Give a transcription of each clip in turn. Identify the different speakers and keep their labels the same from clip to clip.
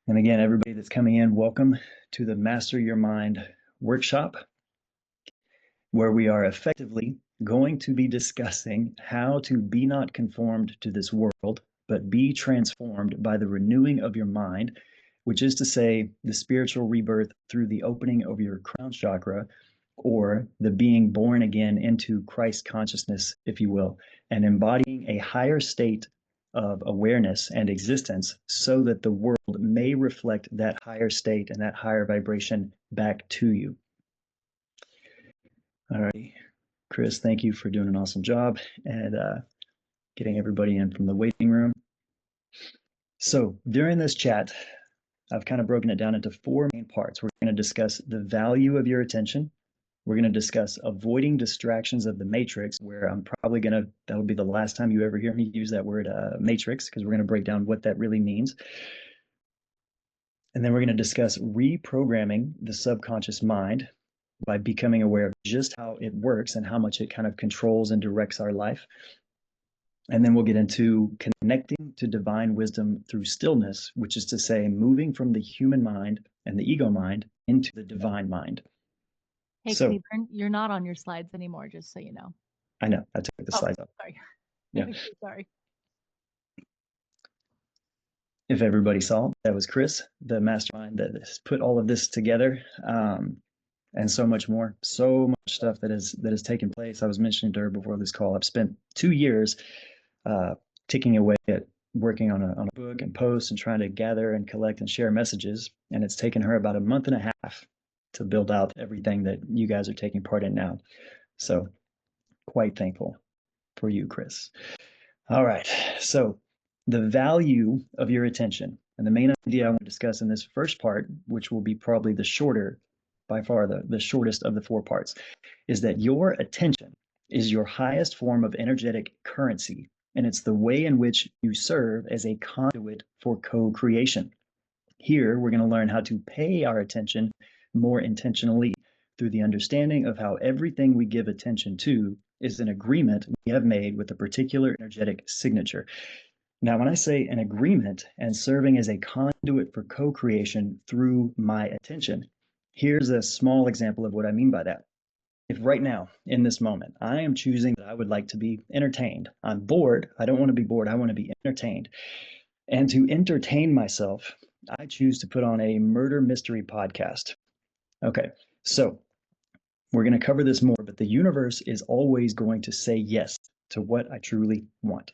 Speaker 1: And again, everybody that's coming in, welcome to the Master Your Mind workshop, where we are effectively going to be discussing how to be not conformed to this world, but be transformed by the renewing of your mind, which is to say, the spiritual rebirth through the opening of your crown chakra, or the being born again into Christ consciousness, if you will, and embodying a higher state of awareness and existence so that the world may reflect that higher state and that higher vibration back to you. All right, Chris, thank you for doing an awesome job and getting everybody in from the waiting room. So during this chat, I've kind of broken it down into four main parts. We're going to discuss the value of your attention. We're going to discuss avoiding distractions of the matrix, where I'm probably going to, that'll be the last time you ever hear me use that word matrix, because we're going to break down what that really means. And then we're going to discuss reprogramming the subconscious mind by becoming aware of just how it works and how much it kind of controls and directs our life. And then we'll get into connecting to divine wisdom through stillness, which is to say, moving from the human mind and the ego mind into the divine mind.
Speaker 2: Hey,
Speaker 1: So,
Speaker 2: Cleburne, you're not on your slides anymore, just so you know.
Speaker 1: I know, I took the slides off.
Speaker 2: Sorry.
Speaker 1: Yeah.
Speaker 2: Sorry.
Speaker 1: If everybody saw, that was Chris, the mastermind that has put all of this together, and so much more. So much stuff that has taken place. I was mentioning to her before this call, I've spent 2 years ticking away at working on a book and posts and trying to gather and collect and share messages. And it's taken her about a month and a half to build out everything that you guys are taking part in now. So quite thankful for you, Chris. All right. So the value of your attention, and the main idea I want to discuss in this first part, which will be probably the shorter, by far the shortest of the 4 parts, is that your attention is your highest form of energetic currency, and it's the way in which you serve as a conduit for co-creation. Here, we're going to learn how to pay our attention more intentionally through the understanding of how everything we give attention to is an agreement we have made with a particular energetic signature. Now, when I say an agreement and serving as a conduit for co-creation through my attention, here's a small example of what I mean by that. If right now, in this moment, I am choosing that I would like to be entertained, I'm bored, I don't want to be bored, I want to be entertained. And to entertain myself, I choose to put on a murder mystery podcast. Okay, so we're going to cover this more, but the universe is always going to say yes to what I truly want.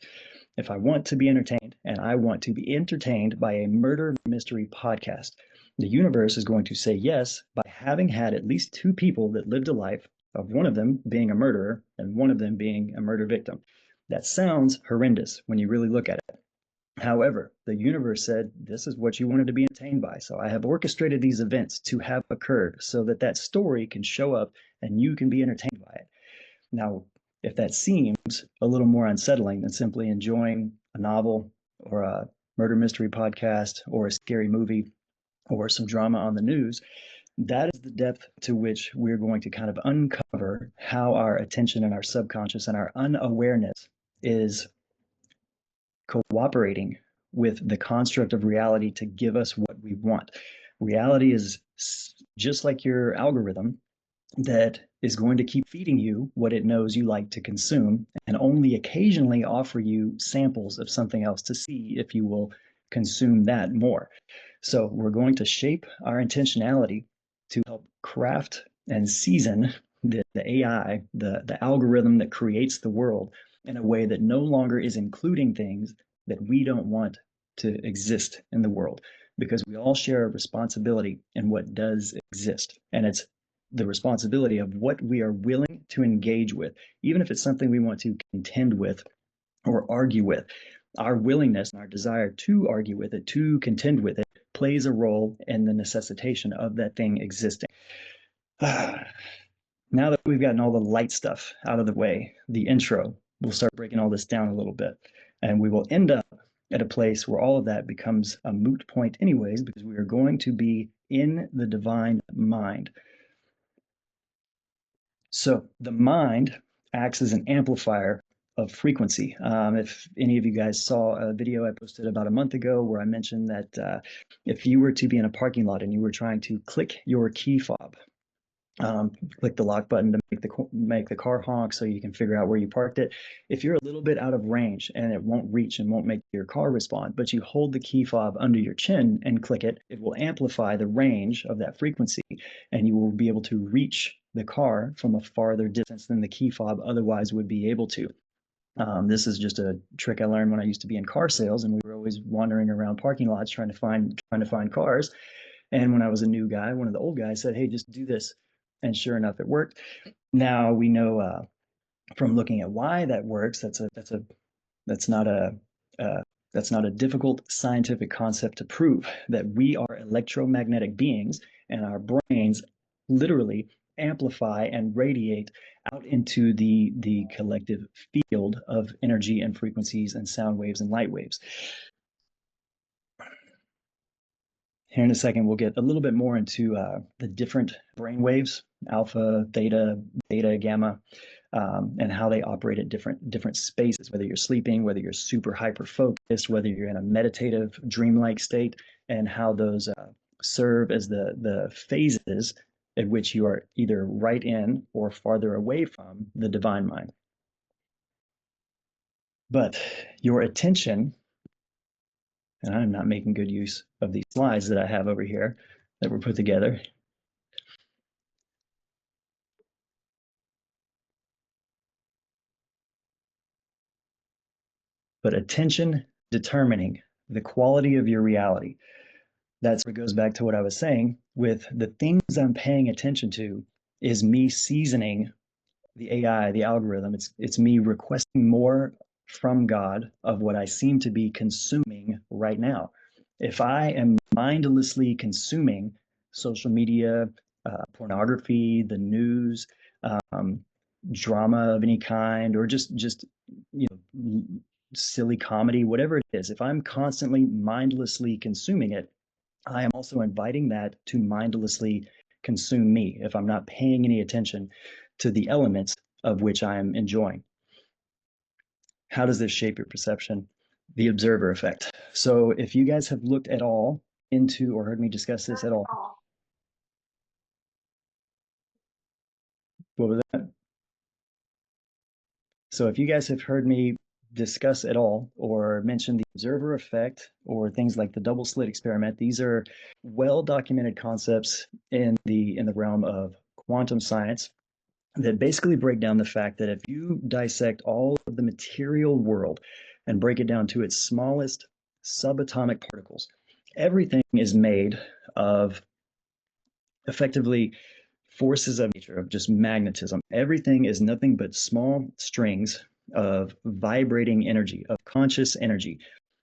Speaker 1: If I want to be entertained and I want to be entertained by a murder mystery podcast, the universe is going to say yes by having had at least 2 people that lived a life of one of them being a murderer and one of them being a murder victim. That sounds horrendous when you really look at it. However, the universe said, this is what you wanted to be entertained by. So I have orchestrated these events to have occurred so that that story can show up and you can be entertained by it. Now, if that seems a little more unsettling than simply enjoying a novel or a murder mystery podcast or a scary movie or some drama on the news, that is the depth to which we're going to kind of uncover how our attention and our subconscious and our unawareness is cooperating with the construct of reality to give us what we want. Reality is just like your algorithm that is going to keep feeding you what it knows you like to consume and only occasionally offer you samples of something else to see if you will consume that more. So we're going to shape our intentionality to help craft and season the AI, the algorithm that creates the world in a way that no longer is including things that we don't want to exist in the world, because we all share a responsibility in what does exist. And it's the responsibility of what we are willing to engage with, even if it's something we want to contend with or argue with. Our willingness and our desire to argue with it, to contend with it, plays a role in the necessitation of that thing existing. Now that we've gotten all the light stuff out of the way, the intro, we'll start breaking all this down a little bit. And we will end up at a place where all of that becomes a moot point anyways, because we are going to be in the divine mind. So the mind acts as an amplifier frequency. If any of you guys saw a video I posted about a month ago where I mentioned that if you were to be in a parking lot and you were trying to click your key fob, click the lock button to make the car honk so you can figure out where you parked it. If you're a little bit out of range and it won't reach and won't make your car respond, but you hold the key fob under your chin and click it, it will amplify the range of that frequency, and you will be able to reach the car from a farther distance than the key fob otherwise would be able to. This is just a trick I learned when I used to be in car sales, and we were always wandering around parking lots trying to find cars. And when I was a new guy, one of the old guys said, "Hey, just do this." And sure enough, it worked. Now we know from looking at why that works. That's not a that's not a difficult scientific concept to prove, that we are electromagnetic beings and our brains literally amplify and radiate out into the collective field of energy and frequencies and sound waves and light waves. Here in a second, we'll get a little bit more into the different brain waves, alpha, theta, beta, gamma, and how they operate at different spaces, whether you're sleeping, whether you're super hyper focused, whether you're in a meditative dreamlike state, and how those serve as the phases at which you are either right in or farther away from the divine mind. But your attention, and I'm not making good use of these slides that I have over here that were put together. But attention determining the quality of your reality. That's what goes back to what I was saying with the things I'm paying attention to is me seasoning the AI, the algorithm. It's me requesting more from God of what I seem to be consuming right now. If I am mindlessly consuming social media, pornography, the news, drama of any kind, or just silly comedy, whatever it is, if I'm constantly mindlessly consuming it, I am also inviting that to mindlessly consume me if I'm not paying any attention to the elements of which I am enjoying. How does this shape your perception? The observer effect. So if you guys have looked at all into or heard me discuss this at all, what was that? So if you guys have heard me discuss at all or mention the observer effect or things like the double slit experiment, these are well-documented concepts in the realm of quantum science that basically break down the fact that if you dissect all of the material world and break it down to its smallest subatomic particles, everything is made of effectively forces of nature, of just magnetism. Everything is nothing but small strings of vibrating energy, of conscious energy.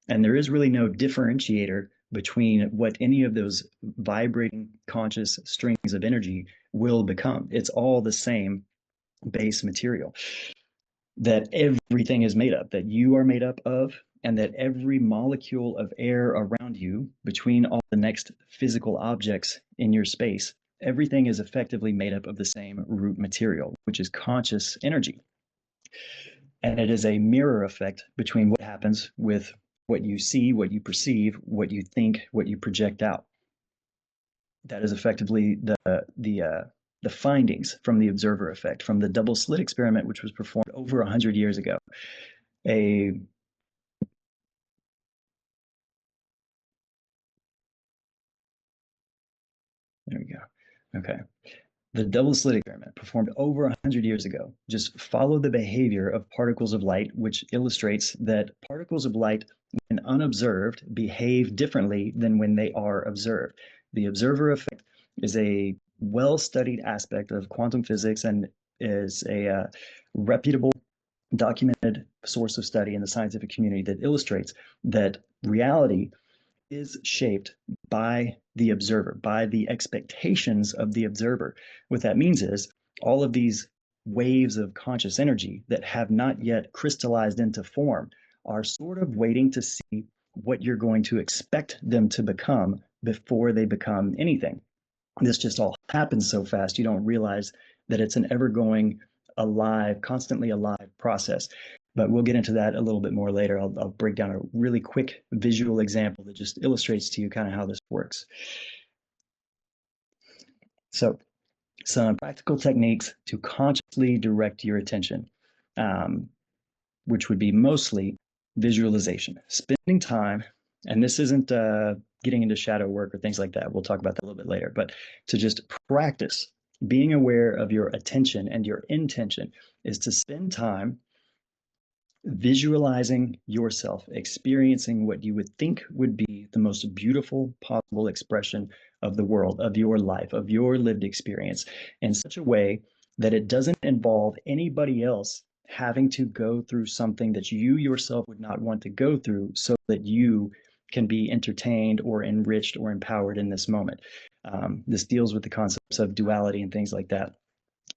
Speaker 1: And there is really no differentiator between what any of those vibrating conscious strings of energy will become. It's all the same base material that everything is made up, that you are made up of, and that every molecule of air around you, between all the next physical objects in your space, everything is effectively made up of the same root material, which is conscious energy. And it is a mirror effect between what happens with what you see, what you perceive, what you think, what you project out. That is effectively the findings from the observer effect, from the double slit experiment, which was performed over 100 years ago. There we go. Okay. The double slit experiment, performed over 100 years ago, just followed the behavior of particles of light, which illustrates that particles of light, when unobserved, behave differently than when they are observed. The observer effect is a well-studied aspect of quantum physics and is a reputable, documented source of study in the scientific community that illustrates that reality is shaped by the observer, by the expectations of the observer. What that means is all of these waves of conscious energy that have not yet crystallized into form are sort of waiting to see what you're going to expect them to become before they become anything. This just all happens so fast, you don't realize that it's an ever going, alive, constantly alive process. but we'll get into that a little bit more later. I'll break down a really quick visual example that just illustrates to you kind of how this works. So some practical techniques to consciously direct your attention, which would be mostly visualization, spending time. And this isn't getting into shadow work or things like that. We'll talk about that a little bit later, but to just practice being aware of your attention, and your intention is to spend time visualizing yourself experiencing what you would think would be the most beautiful possible expression of the world, of your life, of your lived experience, in such a way that it doesn't involve anybody else having to go through something that you yourself would not want to go through, so that you can be entertained or enriched or empowered in this moment. This deals with the concepts of duality and things like that.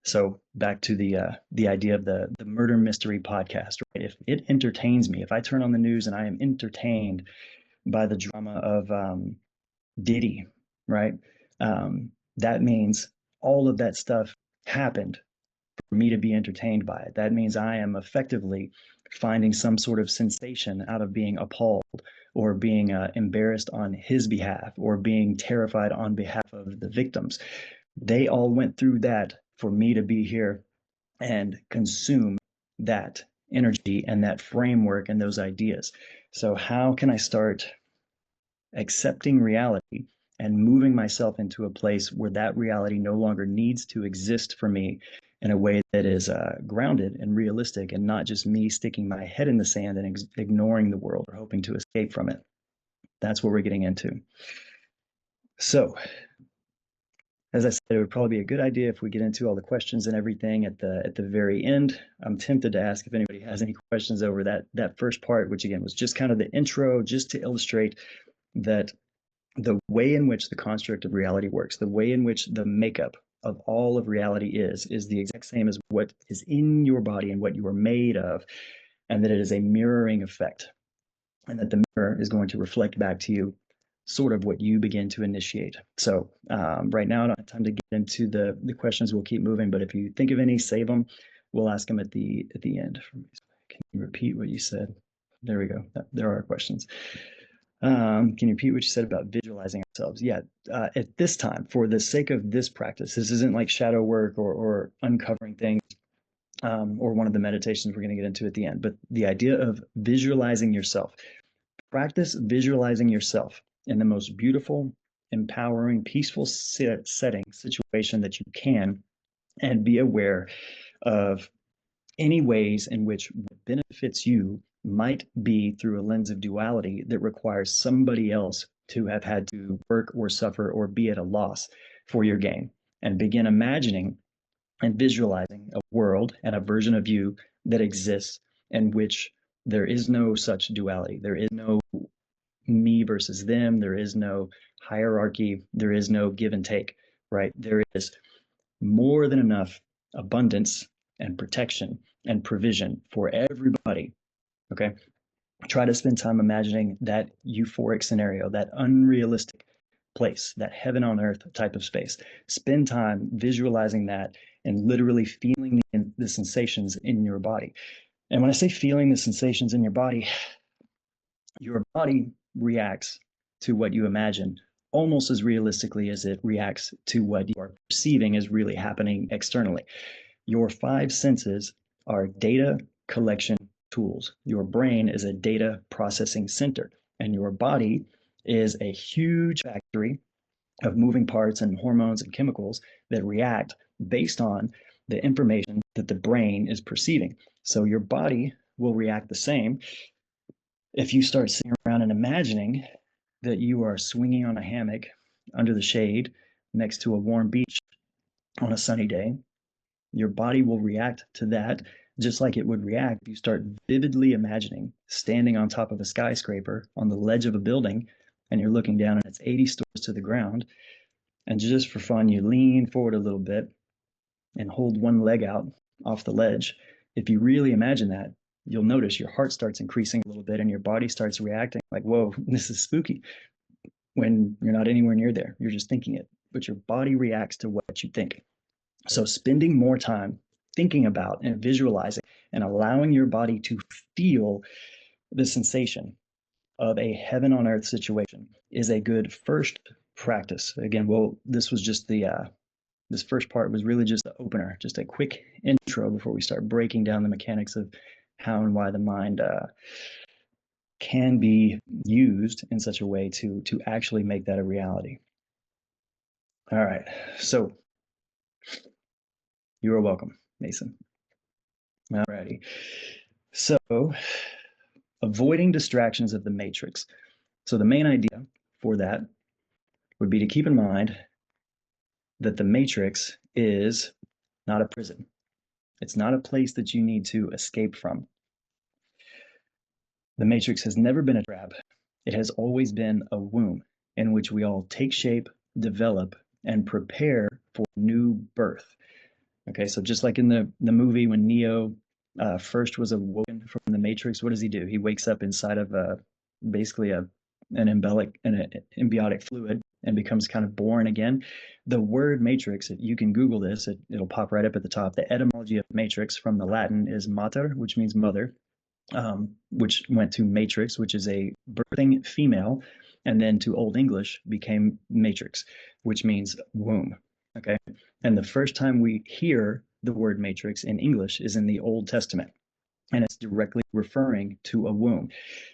Speaker 1: So back to the idea of the murder mystery podcast, right? If it entertains me, if I turn on the news and I am entertained by the drama of Diddy, right? That means all of that stuff happened for me to be entertained by it. That means I am effectively finding some sort of sensation out of being appalled, or being embarrassed on his behalf, or being terrified on behalf of the victims. They all went through that for me to be here and consume that energy and that framework and those ideas. So how can I start accepting reality and moving myself into a place where that reality no longer needs to exist for me in a way that is grounded and realistic, and not just me sticking my head in the sand and ignoring the world or hoping to escape from it? That's what we're getting into. So as I said, it would probably be a good idea if we get into all the questions and everything at the very end. I'm tempted to ask if anybody has any questions over that first part, which again was just kind of the intro, just to illustrate that the way in which the construct of reality works, the way in which the makeup of all of reality is the exact same as what is in your body and what you are made of, and that it is a mirroring effect, and that the mirror is going to reflect back to you sort of what you begin to initiate. So right now I don't have time to get into the questions. We'll keep moving, but if you think of any, save them. We'll ask them at the end. Can you repeat what you said? There we go. There are questions. Can you repeat what you said about visualizing ourselves? Yeah, at this time, for the sake of this practice, this isn't like shadow work or uncovering things, or one of the meditations we're going to get into at the end, but the idea of visualizing yourself. Practice visualizing yourself in the most beautiful, empowering, peaceful setting, situation that you can, and be aware of any ways in which what benefits you might be through a lens of duality that requires somebody else to have had to work or suffer or be at a loss for your gain. And begin imagining and visualizing a world and a version of you that exists in which there is no such duality. There is no me versus them. There is no hierarchy. There is no give and take, right? There is more than enough abundance and protection and provision for everybody. Okay. Try to spend time imagining that euphoric scenario, that unrealistic place, that heaven on earth type of space. Spend time visualizing that and literally feeling the sensations in your body. And when I say feeling the sensations in your body reacts to what you imagine almost as realistically as it reacts to what you are perceiving is really happening externally. Your five senses are data collection tools. Your brain is a data processing center, and your body is a huge factory of moving parts and hormones and chemicals that react based on the information that the brain is perceiving. So your body will react the same if you start sitting around and imagining that you are swinging on a hammock under the shade next to a warm beach on a sunny day. Your body will react to that just like it would react if you start vividly imagining standing on top of a skyscraper on the ledge of a building, and you're looking down and it's 80 stories to the ground. And just for fun, you lean forward a little bit and hold one leg out off the ledge. If you really imagine that, you'll notice your heart starts increasing a little bit and your body starts reacting like, whoa, this is spooky, when you're not anywhere near there. You're just thinking it, but your body reacts to what you think. So spending more time thinking about and visualizing and allowing your body to feel the sensation of a heaven on earth situation is a good first practice. Again, well, this was just this first part was really just the opener, just a quick intro before we start breaking down the mechanics of how and why the mind can be used in such a way to actually make that a reality. All right, so you are welcome, Mason. All righty. So, avoiding distractions of the matrix. So the main idea for that would be to keep in mind that the matrix is not a prison. It's not a place that you need to escape from. The matrix has never been a trap. It has always been a womb in which we all take shape, develop, and prepare for new birth. Okay, so just like in the movie when Neo first was awoken from the Matrix, what does he do? He wakes up inside of basically an embiotic fluid and becomes kind of born again. The word matrix, you can Google this, it'll pop right up at the top. The etymology of matrix from the Latin is mater, which means mother, which went to matrix, which is a birthing female, and then to Old English became matrix, which means womb. Okay. And the first time we hear the word matrix in English is in the Old Testament, and it's directly referring to a womb.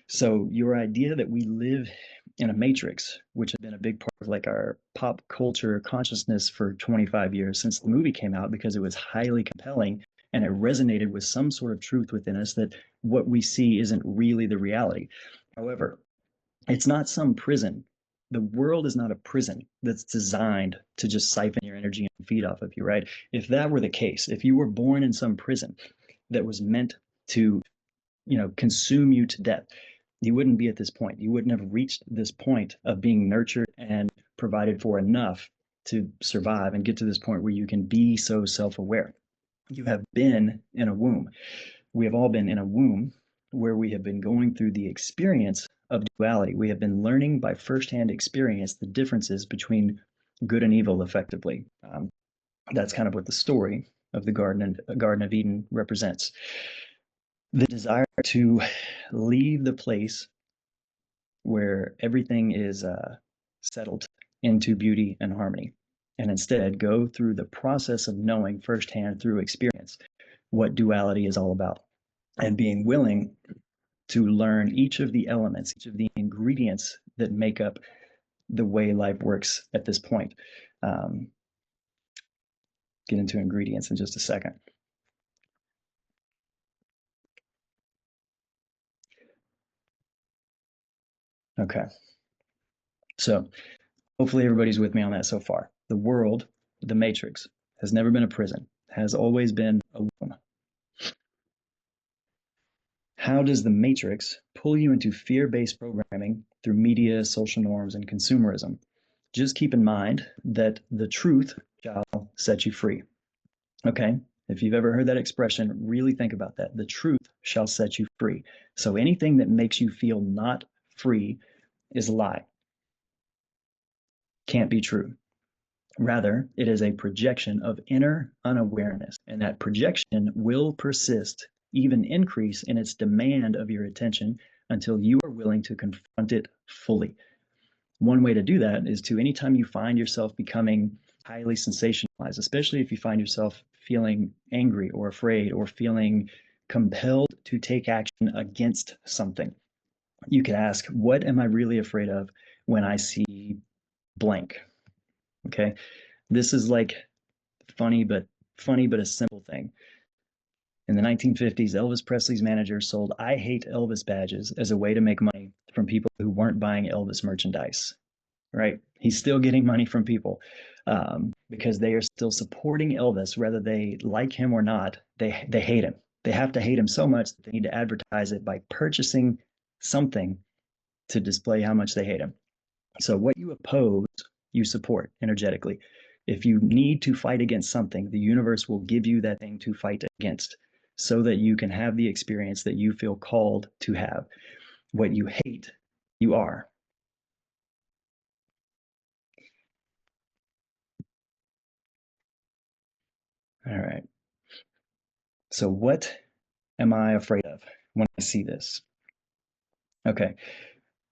Speaker 1: So your idea that we live in a matrix, which has been a big part of like our pop culture consciousness for 25 years since the movie came out, because it was highly compelling and it resonated with some sort of truth within us that what we see isn't really the reality. However, it's not some prison. The world is not a prison that's designed to just siphon your energy and feed off of you, right? If that were the case, if you were born in some prison that was meant to, consume you to death, you wouldn't be at this point. You wouldn't have reached this point of being nurtured and provided for enough to survive and get to this point where you can be so self-aware. You have been in a womb. We have all been in a womb where we have been going through the experience of duality. We have been learning by firsthand experience the differences between good and evil effectively. That's kind of what the story of the Garden of Eden represents. The desire to leave the place where everything is settled into beauty and harmony, and instead go through the process of knowing firsthand through experience what duality is all about, and being willing to learn each of the elements, each of the ingredients that make up the way life works at this point. Get into ingredients in just a second. Okay. So hopefully everybody's with me on that so far. The world, the matrix, has never been a prison, has always been a womb. How does the matrix pull you into fear-based programming through media, social norms, and consumerism? Just keep in mind that the truth shall set you free. Okay? If you've ever heard that expression, really think about that. The truth shall set you free. So anything that makes you feel not free is a lie. Can't be true. Rather, it is a projection of inner unawareness, and that projection will persist, even increase in its demand of your attention until you are willing to confront it fully. One way to do that is to, anytime you find yourself becoming highly sensationalized, especially if you find yourself feeling angry or afraid or feeling compelled to take action against something, you can ask, what am I really afraid of when I see blank? Okay. This is like funny, but a simple thing. In the 1950s, Elvis Presley's manager sold I Hate Elvis badges as a way to make money from people who weren't buying Elvis merchandise, right? He's still getting money from people because they are still supporting Elvis, whether they like him or not. They hate him. They have to hate him so much that they need to advertise it by purchasing something to display how much they hate him. So what you oppose, you support energetically. If you need to fight against something, the universe will give you that thing to fight against so that you can have the experience that you feel called to have. What you hate, you are. All right. So what am I afraid of when I see this? Okay,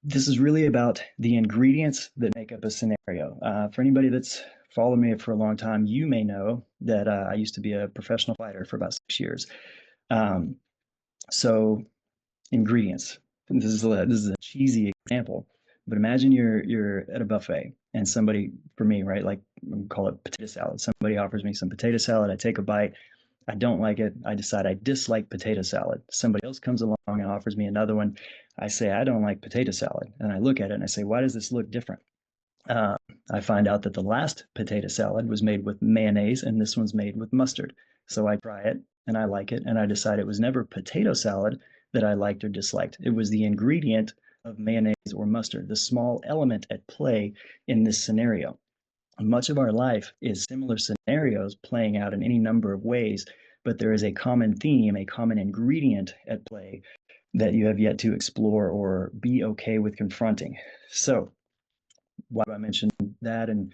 Speaker 1: this is really about the ingredients that make up a scenario. For anybody that's followed me for a long time, you may know that I used to be a professional fighter for about 6 years. Um, so ingredients. This is a cheesy example, but imagine you're at a buffet and somebody, for me, right, like we'll call it potato salad. Somebody offers me some potato salad. I take a bite. I don't like it. I decide I dislike potato salad. Somebody else comes along and offers me another one. I say I don't like potato salad, and I look at it and I say, why does this look different? Uh, I find out that the last potato salad was made with mayonnaise and this one's made with mustard. So I try it and I like it, and I decide it was never potato salad that I liked or disliked. It was the ingredient of mayonnaise or mustard, the small element at play in this scenario. Much of our life is similar scenarios playing out in any number of ways, but there is a common theme, a common ingredient at play that you have yet to explore or be okay with confronting. So, why do I mention that, and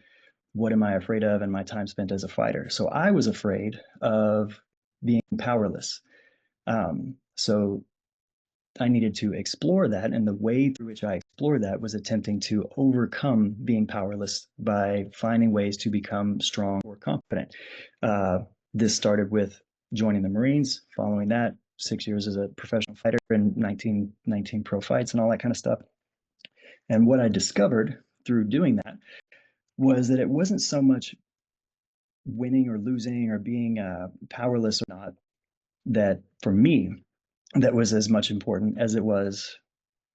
Speaker 1: what am I afraid of in my time spent as a fighter? So I was afraid of being powerless. So I needed to explore that, and the way through which I explored that was attempting to overcome being powerless by finding ways to become strong or confident. This started with joining the Marines. Following that, 6 years as a professional fighter and 19 pro fights and all that kind of stuff. And what I discovered through doing that was that it wasn't so much winning or losing or being powerless or not that, for me, that was as much important as it was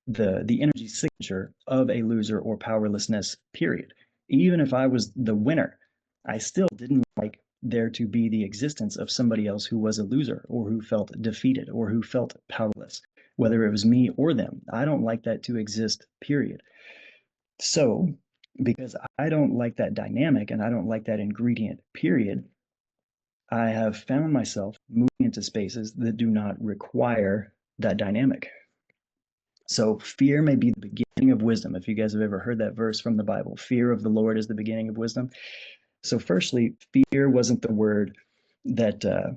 Speaker 1: the energy signature of a loser or powerlessness, period. Even if I was the winner, I still didn't like there to be the existence of somebody else who was a loser or who felt defeated or who felt powerless, whether it was me or them. I don't like that to exist, period. So, because I don't like that dynamic and I don't like that ingredient, period, I have found myself moving into spaces that do not require that dynamic. So fear may be the beginning of wisdom. If you guys have ever heard that verse from the Bible, fear of the Lord is the beginning of wisdom. So firstly, fear wasn't the word that the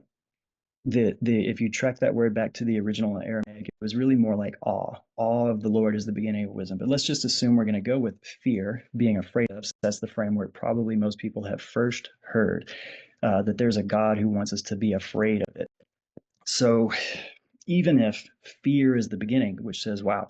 Speaker 1: if you track that word back to the original Aramaic, it was really more like awe. Awe of the Lord is the beginning of wisdom. But let's just assume we're going to go with fear, being afraid of. So that's the framework probably most people have first heard, that there's a God who wants us to be afraid of it. So even if fear is the beginning, which says, wow,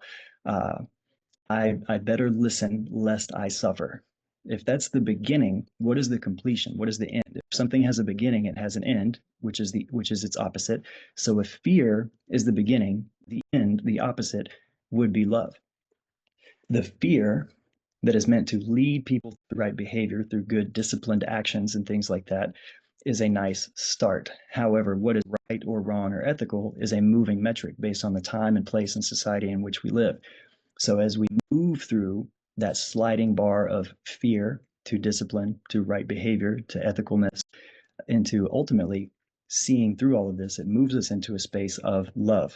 Speaker 1: I better listen lest I suffer. If that's the beginning, what is the completion? What is the end? If something has a beginning, it has an end, which is its opposite. So if fear is the beginning, the end, the opposite, would be love. The fear that is meant to lead people to the right behavior through good disciplined actions and things like that is a nice start. However, what is right or wrong or ethical is a moving metric based on the time and place and society in which we live. So as we move through that sliding bar of fear to discipline, to right behavior, to ethicalness, into ultimately seeing through all of this, it moves us into a space of love,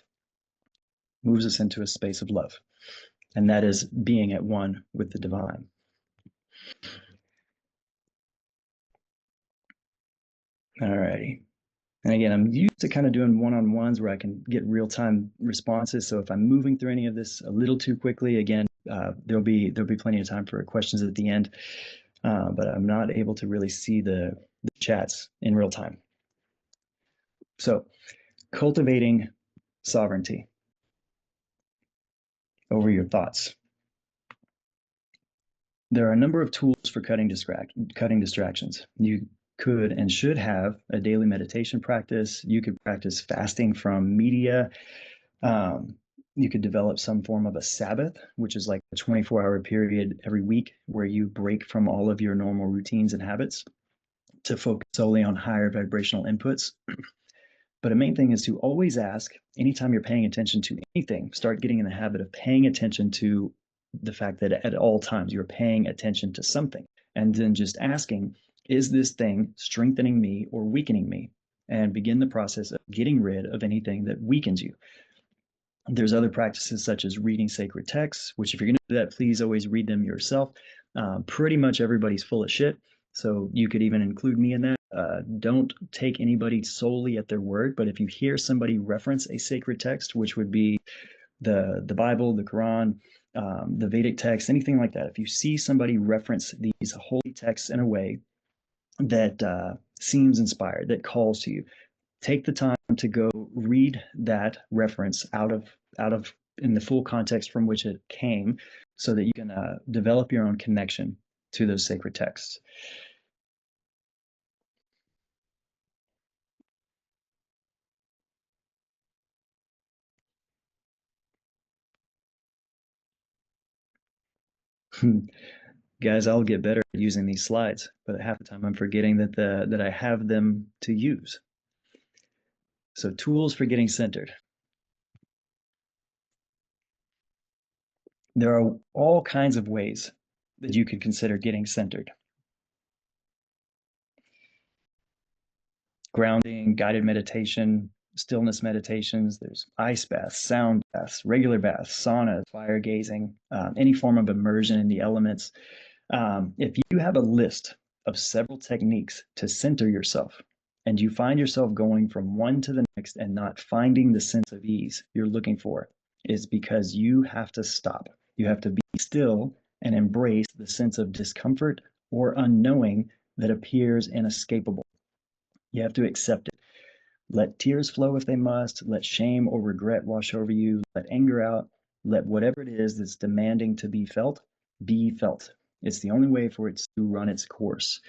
Speaker 1: moves us into a space of love. And that is being at one with the divine. All righty. And again, I'm used to kind of doing one-on-ones where I can get real-time responses. So if I'm moving through any of this a little too quickly, again, there'll be plenty of time for questions at the end. But I'm not able to really see the chats in real time. So, cultivating sovereignty over your thoughts. There are a number of tools for cutting distractions. You could and should have a daily meditation practice. You could practice fasting from media. You could develop some form of a Sabbath, which is like a 24-hour period every week where you break from all of your normal routines and habits to focus solely on higher vibrational inputs. But a main thing is to always ask, anytime you're paying attention to anything, start getting in the habit of paying attention to the fact that at all times you're paying attention to something. And then just asking, is this thing strengthening me or weakening me? And begin the process of getting rid of anything that weakens you. There's other practices such as reading sacred texts, which if you're going to do that, please always read them yourself. Pretty much everybody's full of shit. So you could even include me in that. don't take anybody solely at their word, but if you hear somebody reference a sacred text, which would be the Bible, the Quran, the Vedic text, anything like that, if you see somebody reference these holy texts in a way that seems inspired, that calls to you, take the time to go read that reference out of in the full context from which it came, so that you can develop your own connection to those sacred texts. Guys, I'll get better at using these slides, but half the time I'm forgetting that I have them to use. So tools for getting centered. There are all kinds of ways that you could consider getting centered. Grounding, guided meditation, stillness meditations, there's ice baths, sound baths, regular baths, saunas, fire gazing, any form of immersion in the elements. If you have a list of several techniques to center yourself, and you find yourself going from one to the next and not finding the sense of ease you're looking for, is because you have to stop. You have to be still and embrace the sense of discomfort or unknowing that appears inescapable. You have to accept it. Let tears flow if they must. Let shame or regret wash over you. Let anger out. Let whatever it is that's demanding to be felt, be felt. It's the only way for it to run its course.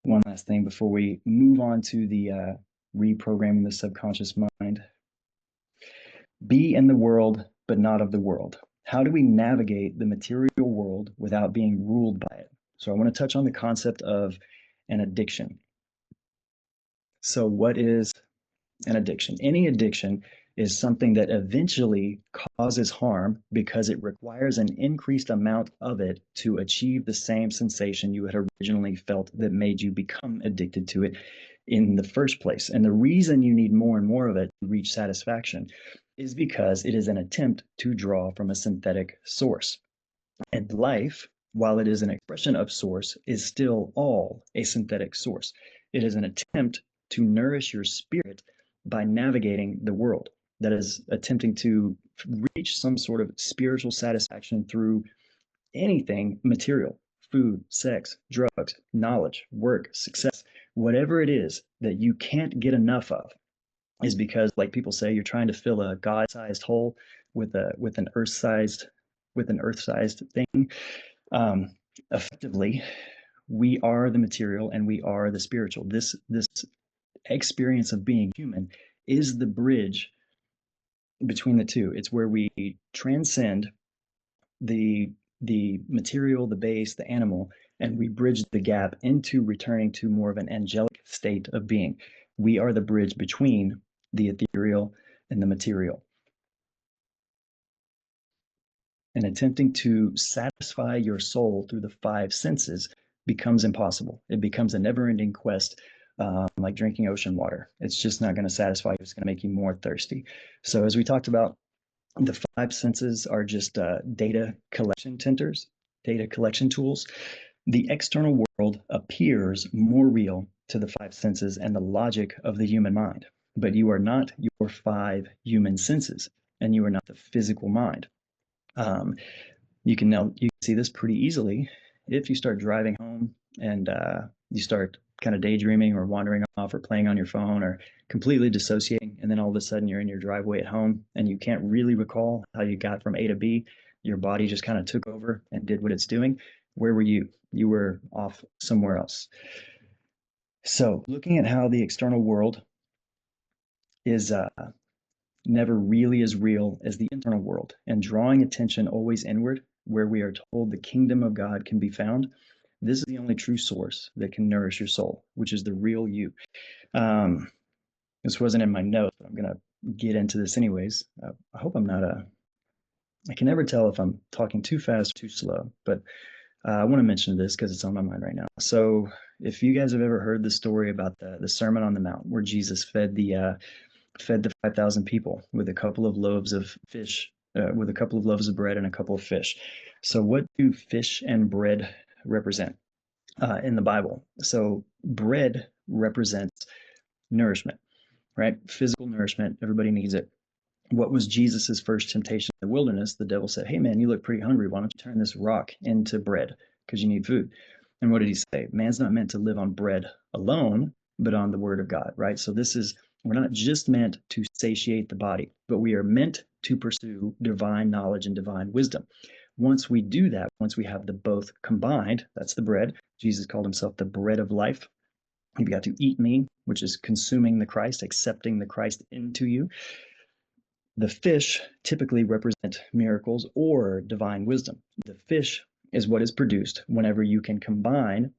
Speaker 1: One last thing before we move on to the reprogramming the subconscious mind. Be in the world, but not of the world. How do we navigate the material world without being ruled by it? So I want to touch on the concept of an addiction. So what is an addiction? Any addiction is something that eventually causes harm because it requires an increased amount of it to achieve the same sensation you had originally felt that made you become addicted to it in the first place. And the reason you need more and more of it to reach satisfaction is because it is an attempt to draw from a synthetic source. And life, while it is an expression of source, is still all a synthetic source. It is an attempt to nourish your spirit by navigating the world, that is attempting to reach some sort of spiritual satisfaction through anything material: food, sex, drugs, knowledge, work, success, whatever it is that you can't get enough of, is because, like people say, you're trying to fill a God-sized hole with an earth-sized thing. Um, Effectively, we are the material and we are the spiritual. This experience of being human is the bridge between the two. It's where we transcend the material, the base, the animal, and we bridge the gap into returning to more of an angelic state of being. We are the bridge between the ethereal and the material. And attempting to satisfy your soul through the five senses becomes impossible. It becomes a never-ending quest, like drinking ocean water. It's just not going to satisfy you. It's going to make you more thirsty. So as we talked about, the five senses are just data collection tenters, data collection tools. The external world appears more real to the five senses and the logic of the human mind, but you are not your five human senses, and you are not the physical mind. You can see this pretty easily if you start driving home and you start kind of daydreaming or wandering off or playing on your phone or completely dissociating, and then all of a sudden you're in your driveway at home and you can't really recall how you got from A to B. Your body just kind of took over and did what it's doing. Where were you? You were off somewhere else. So looking at how the external world is never really as real as the internal world, and drawing attention always inward, where we are told the kingdom of God can be found. This is the only true source that can nourish your soul, which is the real you. This wasn't in my notes, but I'm going to get into this anyways. I hope I'm not I can never tell if I'm talking too fast or too slow, but I want to mention this because it's on my mind right now. So if you guys have ever heard the story about the Sermon on the Mount, where Jesus fed fed the 5,000 people with a couple of loaves of fish, with a couple of loaves of bread and a couple of fish. So, what do fish and bread represent in the Bible? So, bread represents nourishment, right? Physical nourishment. Everybody needs it. What was Jesus's first temptation in the wilderness? The devil said, "Hey, man, you look pretty hungry. Why don't you turn this rock into bread? Because you need food." And what did he say? Man's not meant to live on bread alone, but on the word of God, right? So we're not just meant to satiate the body, but we are meant to pursue divine knowledge and divine wisdom. Once we do that, once we have the both combined, that's the bread. Jesus called himself the bread of life. You've got to eat me, which is consuming the Christ, accepting the Christ into you. The fish typically represent miracles or divine wisdom. The fish is what is produced whenever you can combine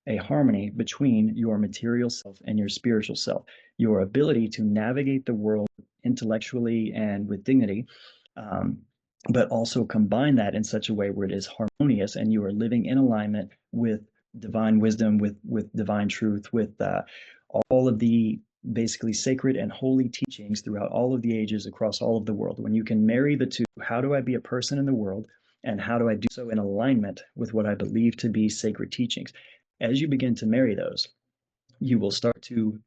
Speaker 1: a harmony between your material self and your spiritual self. Your ability to navigate the world intellectually and with dignity, but also combine that in such a way where it is harmonious and you are living in alignment with divine wisdom, with divine truth, with all of the basically sacred and holy teachings throughout all of the ages across all of the world. When you can marry the two, how do I be a person in the world and how do I do so in alignment with what I believe to be sacred teachings? As you begin to marry those, you will start to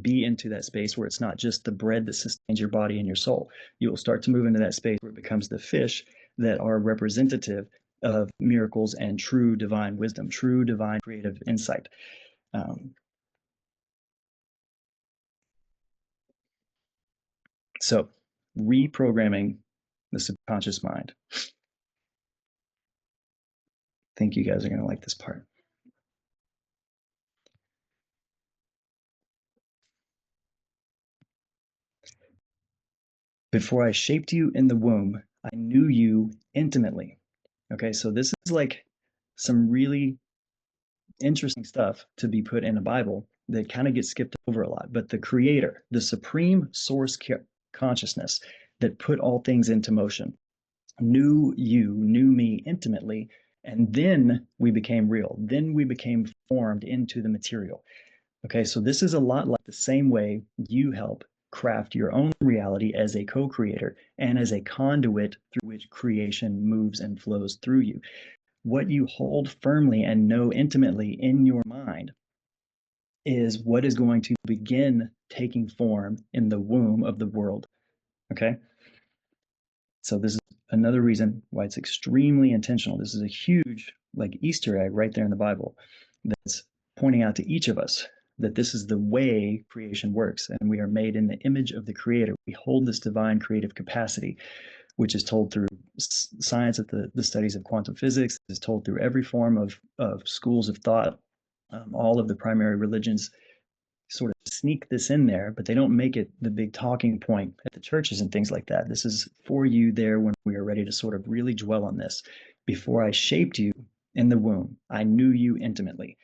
Speaker 1: be into that space where it's not just the bread that sustains your body and your soul. You will start to move into that space where it becomes the fish that are representative of miracles and true divine wisdom, true divine creative insight. So, reprogramming the subconscious mind. I think you guys are going to like this part. Before I shaped you in the womb, I knew you intimately. Okay, so this is like some really interesting stuff to be put in a Bible that kind of gets skipped over a lot. But the creator, the supreme source consciousness that put all things into motion, knew you, knew me intimately, and then we became real. Then we became formed into the material. Okay, so this is a lot like the same way you help craft your own reality as a co creator and as a conduit through which creation moves and flows through you. What you hold firmly and know intimately in your mind is what is going to begin taking form in the womb of the world. Okay, so this is another reason why it's extremely intentional. This is a huge, like, Easter egg right there in the Bible that's pointing out to each of us that this is the way creation works, and we are made in the image of the Creator. We hold this divine creative capacity, which is told through science of the studies of quantum physics, is told through every form of schools of thought. All of the primary religions sort of sneak this in there, but they don't make it the big talking point at the churches and things like that. This is for you there when we are ready to sort of really dwell on this. Before I shaped you in the womb, I knew you intimately.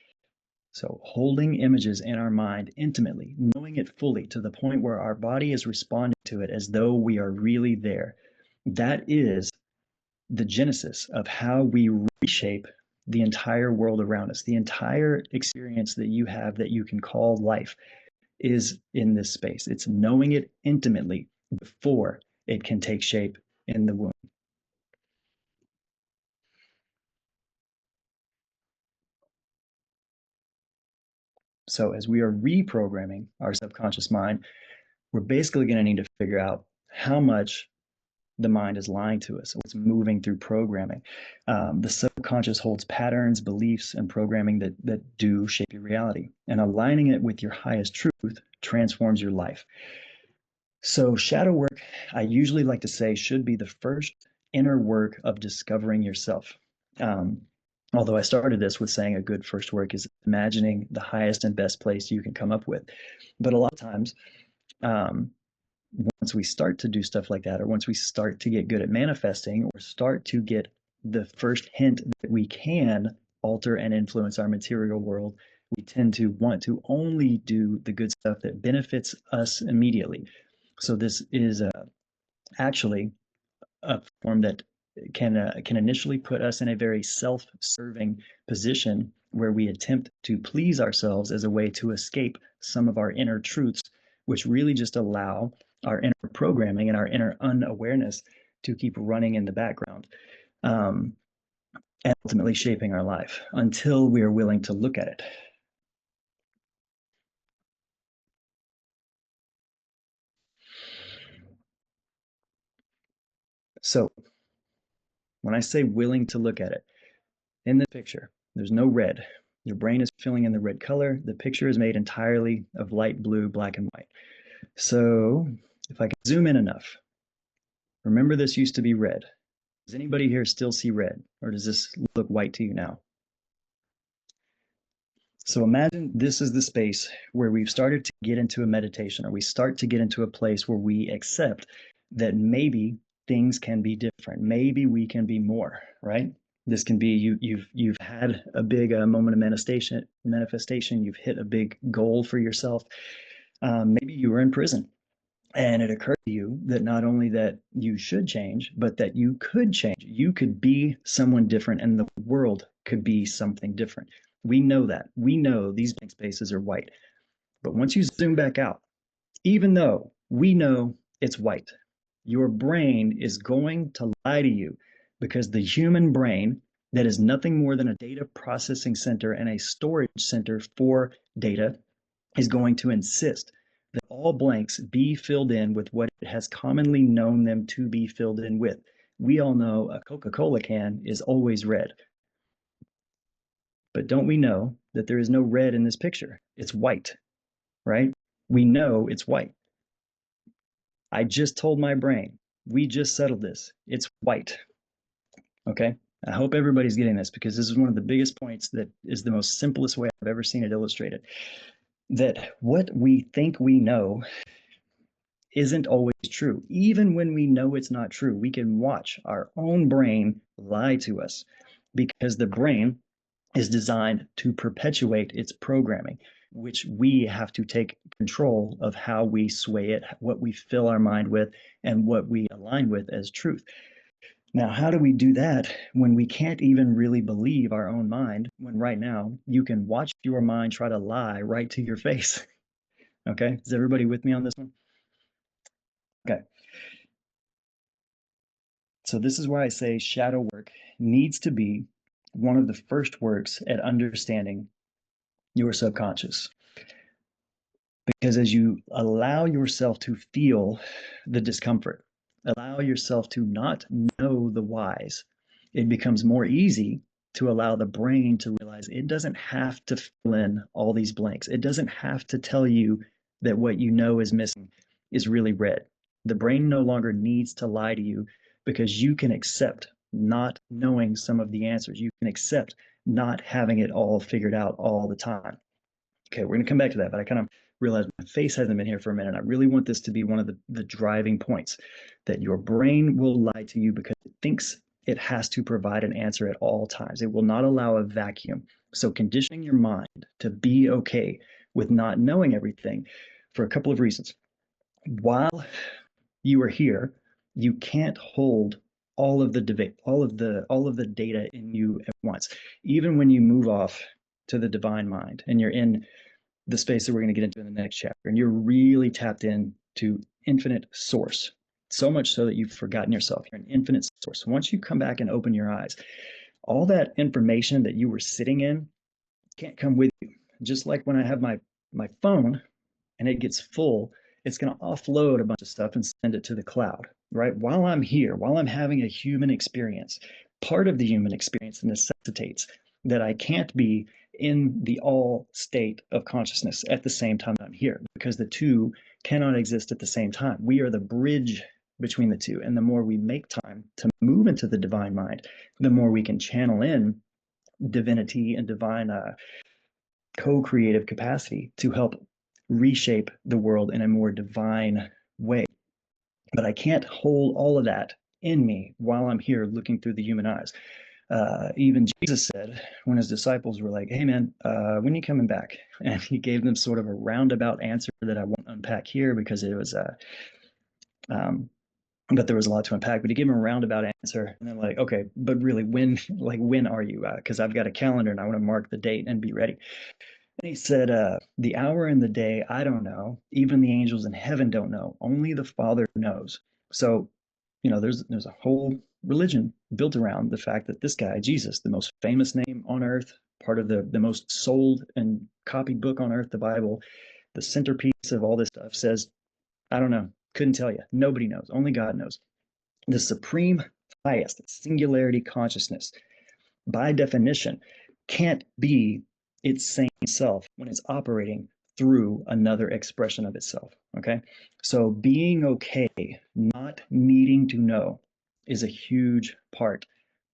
Speaker 1: So holding images in our mind intimately, knowing it fully to the point where our body is responding to it as though we are really there. That is the genesis of how we reshape the entire world around us. The entire experience that you have that you can call life is in this space. It's knowing it intimately before it can take shape in the womb. So as we are reprogramming our subconscious mind, we're basically going to need to figure out how much the mind is lying to us. It's moving through programming. The subconscious holds patterns, beliefs, and programming that do shape your reality. And aligning it with your highest truth transforms your life. So shadow work, I usually like to say, should be the first inner work of discovering yourself. Although I started this with saying a good first work is imagining the highest and best place you can come up with. But a lot of times, once we start to do stuff like that, or once we start to get good at manifesting, or start to get the first hint that we can alter and influence our material world, we tend to want to only do the good stuff that benefits us immediately. So this is actually a form that can initially put us in a very self-serving position where we attempt to please ourselves as a way to escape some of our inner truths which really just allow our inner programming and our inner unawareness to keep running in the background, and ultimately shaping our life until we are willing to look at it. So when I say willing to look at it, in the picture, there's no red. Your brain is filling in the red color. The picture is made entirely of light blue, black, and white. So if I can zoom in enough, remember this used to be red. Does anybody here still see red, or does this look white to you now? So imagine this is the space where we've started to get into a meditation, or we start to get into a place where we accept that maybe things can be different. Maybe we can be more, right? This can be you've had a big moment of manifestation. You've hit a big goal for yourself. Maybe you were in prison, and it occurred to you that not only that you should change, but that you could change. You could be someone different, and the world could be something different. We know that. We know these blank spaces are white. But once you zoom back out, even though we know it's white, your brain is going to lie to you, because the human brain, that is nothing more than a data processing center and a storage center for data, is going to insist that all blanks be filled in with what it has commonly known them to be filled in with. We all know a Coca-Cola can is always red. But don't we know that there is no red in this picture? It's white, right? We know it's white. I just told my brain, we just settled this. It's white. Okay? I hope everybody's getting this, because this is one of the biggest points that is the most simplest way I've ever seen it illustrated. That what we think we know isn't always true. Even when we know it's not true, we can watch our own brain lie to us, because the brain is designed to perpetuate its programming, which we have to take control of how we sway it, what we fill our mind with, and what we align with as truth. Now, how do we do that when we can't even really believe our own mind, when right now you can watch your mind try to lie right to your face? Okay, is everybody with me on this one? Okay. So this is why I say shadow work needs to be one of the first works at understanding your subconscious. Because as you allow yourself to feel the discomfort, allow yourself to not know the whys, it becomes more easy to allow the brain to realize it doesn't have to fill in all these blanks. It doesn't have to tell you that what you know is missing is really red. The brain no longer needs to lie to you, because you can accept not knowing some of the answers. You can accept not having it all figured out all the time. Okay, we're going to come back to that, but I kind of realized my face hasn't been here for a minute. I really want this to be one of the driving points, that your brain will lie to you because it thinks it has to provide an answer at all times. It will not allow a vacuum. So conditioning your mind to be okay with not knowing everything for a couple of reasons. While you are here, you can't hold all of the debate, all of the data in you at once. Even when you move off to the divine mind and you're in the space that we're going to get into in the next chapter, and you're really tapped in to infinite source, so much so that you've forgotten yourself. You're an infinite source. Once you come back and open your eyes, all that information that you were sitting in can't come with you. Just like when I have my phone and it gets full, it's going to offload a bunch of stuff and send it to the cloud, right? While I'm here, while I'm having a human experience, part of the human experience necessitates that I can't be in the all state of consciousness at the same time I'm here, because the two cannot exist at the same time. We are the bridge between the two. And the more we make time to move into the divine mind, the more we can channel in divinity and divine co-creative capacity to help reshape the world in a more divine way. But I can't hold all of that in me while I'm here looking through the human eyes. Even Jesus said, when his disciples were like, hey man, when are you coming back? And he gave them sort of a roundabout answer that I won't unpack here, because it was but there was a lot to unpack. But he gave them a roundabout answer, and they're like, okay, but really, when are you? Because I've got a calendar and I want to mark the date and be ready. He said, the hour and the day, I don't know. Even the angels in heaven don't know. Only the Father knows. So, there's a whole religion built around the fact that this guy, Jesus, the most famous name on earth, part of the most sold and copied book on earth, the Bible, the centerpiece of all this stuff, says, I don't know, couldn't tell you. Nobody knows. Only God knows. The supreme highest singularity consciousness, by definition, can't be its same self when it's operating through another expression of itself. Okay. So being okay, not needing to know, is a huge part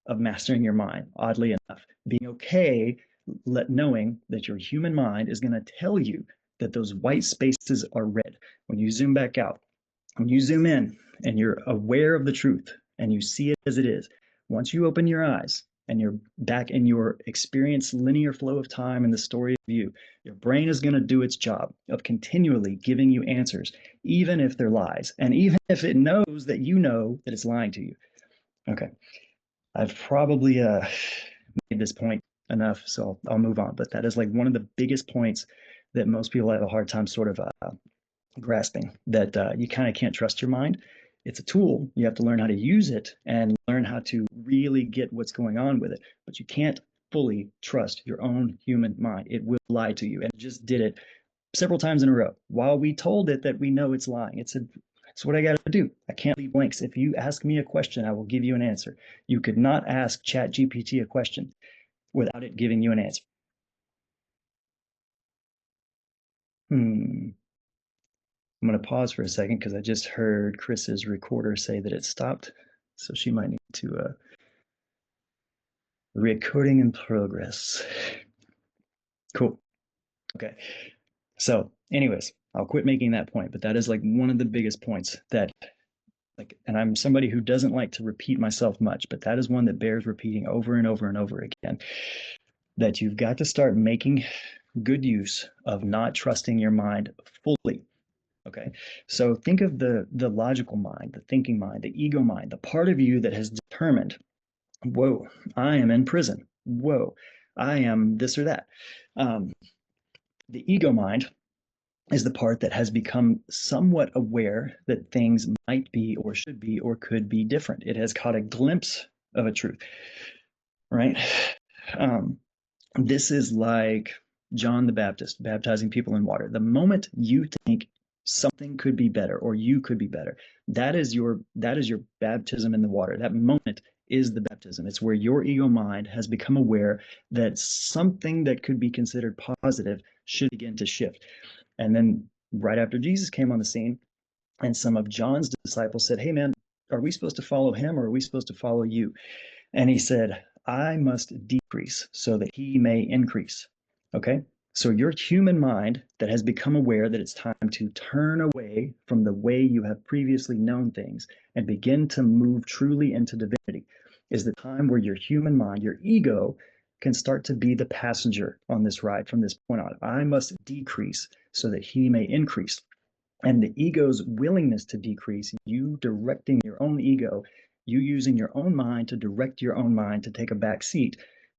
Speaker 1: of mastering your mind, oddly enough. Being okay, knowing that your human mind is going to tell you that those white spaces are red. When you zoom back out, when you zoom in and you're aware of the truth and you see it as it is, once you open your eyes and you're back in your experience linear flow of time and the story of you, your brain is going to do its job of continually giving you answers, even if they're lies, and even if it knows that you know that it's lying to you. Okay. I've probably made this point enough, so I'll move on. But that is like one of the biggest points that most people have a hard time sort of grasping, that you kind of can't trust your mind. It's a tool. You have to learn how to use it and learn how to really get what's going on with it. But you can't fully trust your own human mind. It will lie to you. And it just did it several times in a row. While we told it that we know it's lying, it's what I got to do. I can't leave blanks. If you ask me a question, I will give you an answer. You could not ask ChatGPT a question without it giving you an answer. I'm going to pause for a second because I just heard Chris's recorder say that it stopped. So she might need to recording in progress. Cool. Okay. So anyways, I'll quit making that point, but that is like one of the biggest points that and I'm somebody who doesn't like to repeat myself much, but that is one that bears repeating over and over and over again, that you've got to start making good use of not trusting your mind fully. Okay. So think of the logical mind, the thinking mind, the ego mind, the part of you that has determined, whoa, I am in prison. Whoa, I am this or that. The ego mind is the part that has become somewhat aware that things might be or should be or could be different. It has caught a glimpse of a truth, right? This is like John the Baptist baptizing people in water. The moment you think something could be better or you could be better, that is your baptism in the water. That moment is the baptism. It's where your ego mind has become aware that something that could be considered positive should begin to shift. And then right after Jesus came on the scene, and some of John's disciples said, hey man, are we supposed to follow him or are we supposed to follow you? And he said, I must decrease so that he may increase. Okay. So your human mind that has become aware that it's time to turn away from the way you have previously known things and begin to move truly into divinity is the time where your human mind, your ego, can start to be the passenger on this ride from this point on. I must decrease so that he may increase. And the ego's willingness to decrease, you directing your own ego, you using your own mind to direct your own mind to take a back seat,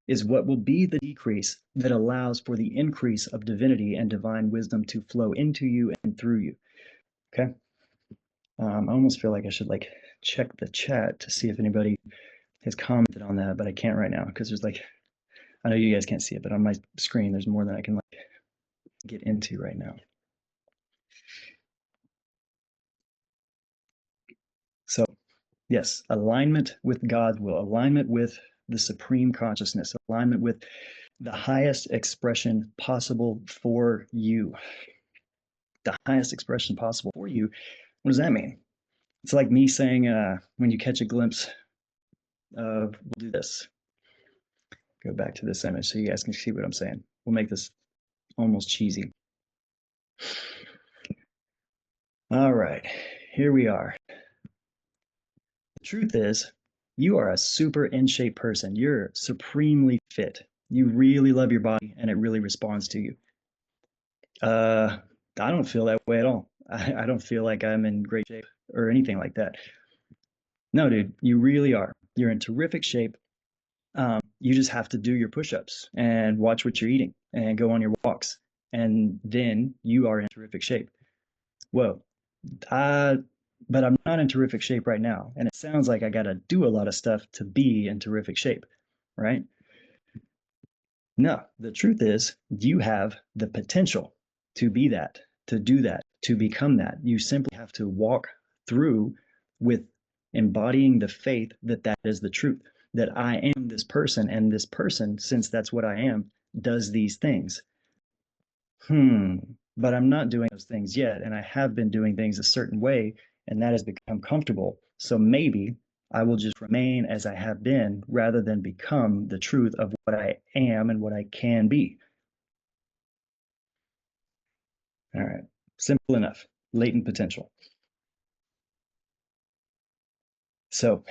Speaker 1: is what will be the decrease that allows for the increase of divinity and divine wisdom to flow into you and through you. Okay. I almost feel like I should like check the chat to see if anybody has commented on that, but I can't right now because there's like, I know you guys can't see it, but on my screen, there's more than I can like get into right now. So yes, alignment with God's will, alignment with the supreme consciousness, alignment with the highest expression possible for you. The highest expression possible for you. What does that mean? It's like me saying, when you catch a glimpse of, we'll do this. Go back to this image so you guys can see what I'm saying. We'll make this almost cheesy. All right, here we are. The truth is, you are a super in shape person. You're supremely fit. You really love your body and it really responds to you. I don't feel that way at all. I don't feel like I'm in great shape or anything like that. No, dude, you really are. You're in terrific shape. You just have to do your push-ups and watch what you're eating. and go on your walks. And then you are in terrific shape. Whoa, but I'm not in terrific shape right now. And it sounds like I got to do a lot of stuff to be in terrific shape, right? No, the truth is, you have the potential to be that, to do that, to become that. You simply have to walk through with embodying the faith that that is the truth, that I am this person, and this person, since that's what I am, does these things. But I'm not doing those things yet, and I have been doing things a certain way, and that has become comfortable. So maybe I will just remain as I have been rather than become the truth of what I am and what I can be. All right, simple enough. Latent potential. So,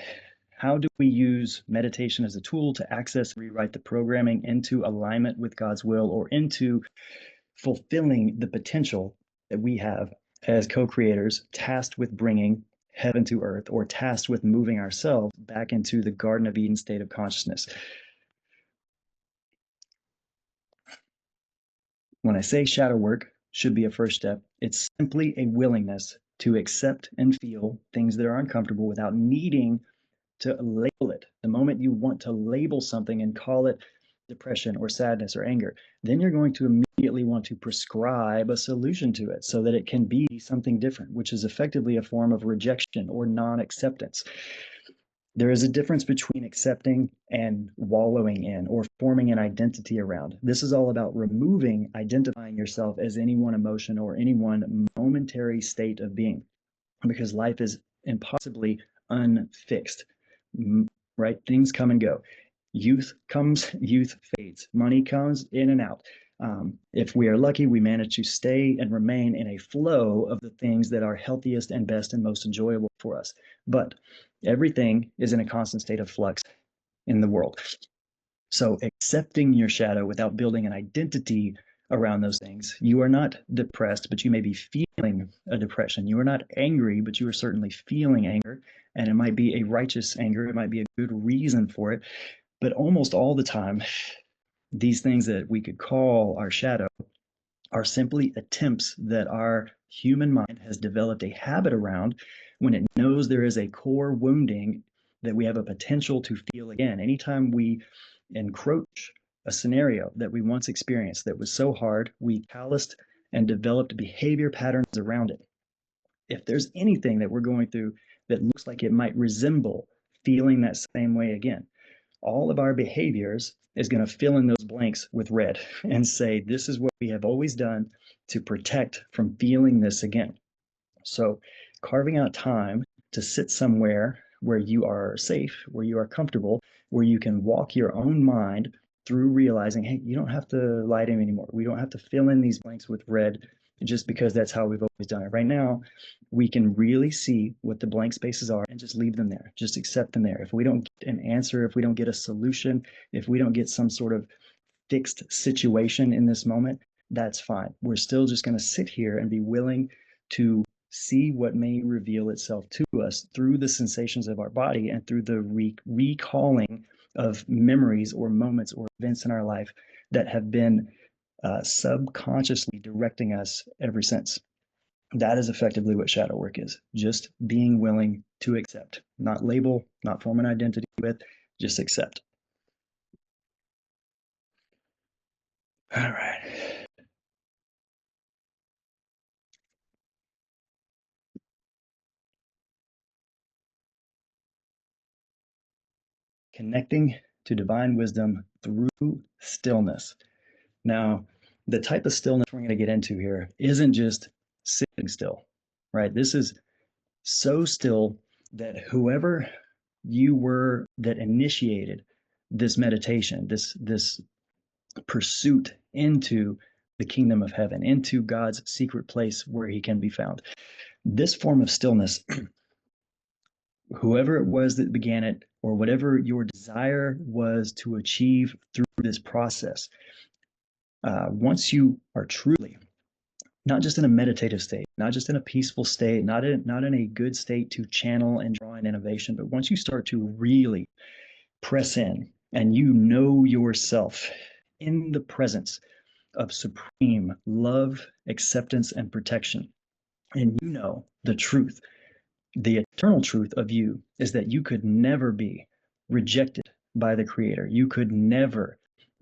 Speaker 1: how do we use meditation as a tool to access, rewrite the programming into alignment with God's will or into fulfilling the potential that we have as co-creators, tasked with bringing heaven to earth or tasked with moving ourselves back into the Garden of Eden state of consciousness? When I say shadow work should be a first step, it's simply a willingness to accept and feel things that are uncomfortable without needing to label it. The moment you want to label something and call it depression or sadness or anger, then you're going to immediately want to prescribe a solution to it so that it can be something different, which is effectively a form of rejection or non-acceptance. There is a difference between accepting and wallowing in or forming an identity around. This is all about removing identifying yourself as any one emotion or any one momentary state of being, because life is impossibly unfixed, right? Things come and go. Youth comes, youth fades. Money comes in and out. If we are lucky, we manage to stay and remain in a flow of the things that are healthiest and best and most enjoyable for us. But everything is in a constant state of flux in the world. So accepting your shadow without building an identity around those things. You are not depressed, but you may be feeling a depression. You are not angry, but you are certainly feeling anger. And it might be a righteous anger. It might be a good reason for it. But almost all the time, these things that we could call our shadow are simply attempts that our human mind has developed a habit around when it knows there is a core wounding that we have a potential to feel again. Anytime we encroach a scenario that we once experienced that was so hard, we calloused and developed behavior patterns around it. If there's anything that we're going through that looks like it might resemble feeling that same way again, all of our behaviors is going to fill in those blanks with red and say, this is what we have always done to protect from feeling this again. So carving out time to sit somewhere where you are safe, where you are comfortable, where you can walk your own mind through realizing, hey, you don't have to lie to me anymore. We don't have to fill in these blanks with red just because that's how we've always done it. Right now, we can really see what the blank spaces are and just leave them there, just accept them there. If we don't get an answer, if we don't get a solution, if we don't get some sort of fixed situation in this moment, that's fine. We're still just going to sit here and be willing to see what may reveal itself to us through the sensations of our body and through the recalling of memories or moments or events in our life that have been subconsciously directing us ever since. That is effectively what shadow work is. Just being willing to accept, not label, not form an identity with, just accept. All right. Connecting to divine wisdom through stillness. Now, the type of stillness we're going to get into here isn't just sitting still, right? This is so still that whoever you were that initiated this meditation, this pursuit into the kingdom of heaven, into God's secret place where he can be found. This form of stillness, whoever it was that began it, or whatever your desire was to achieve through this process, once you are truly not just in a meditative state, not just in a peaceful state, not in a good state to channel and draw in innovation, but once you start to really press in and you know yourself in the presence of supreme love, acceptance, and protection. And you know the truth. The eternal truth of you is that you could never be rejected by the Creator. You could never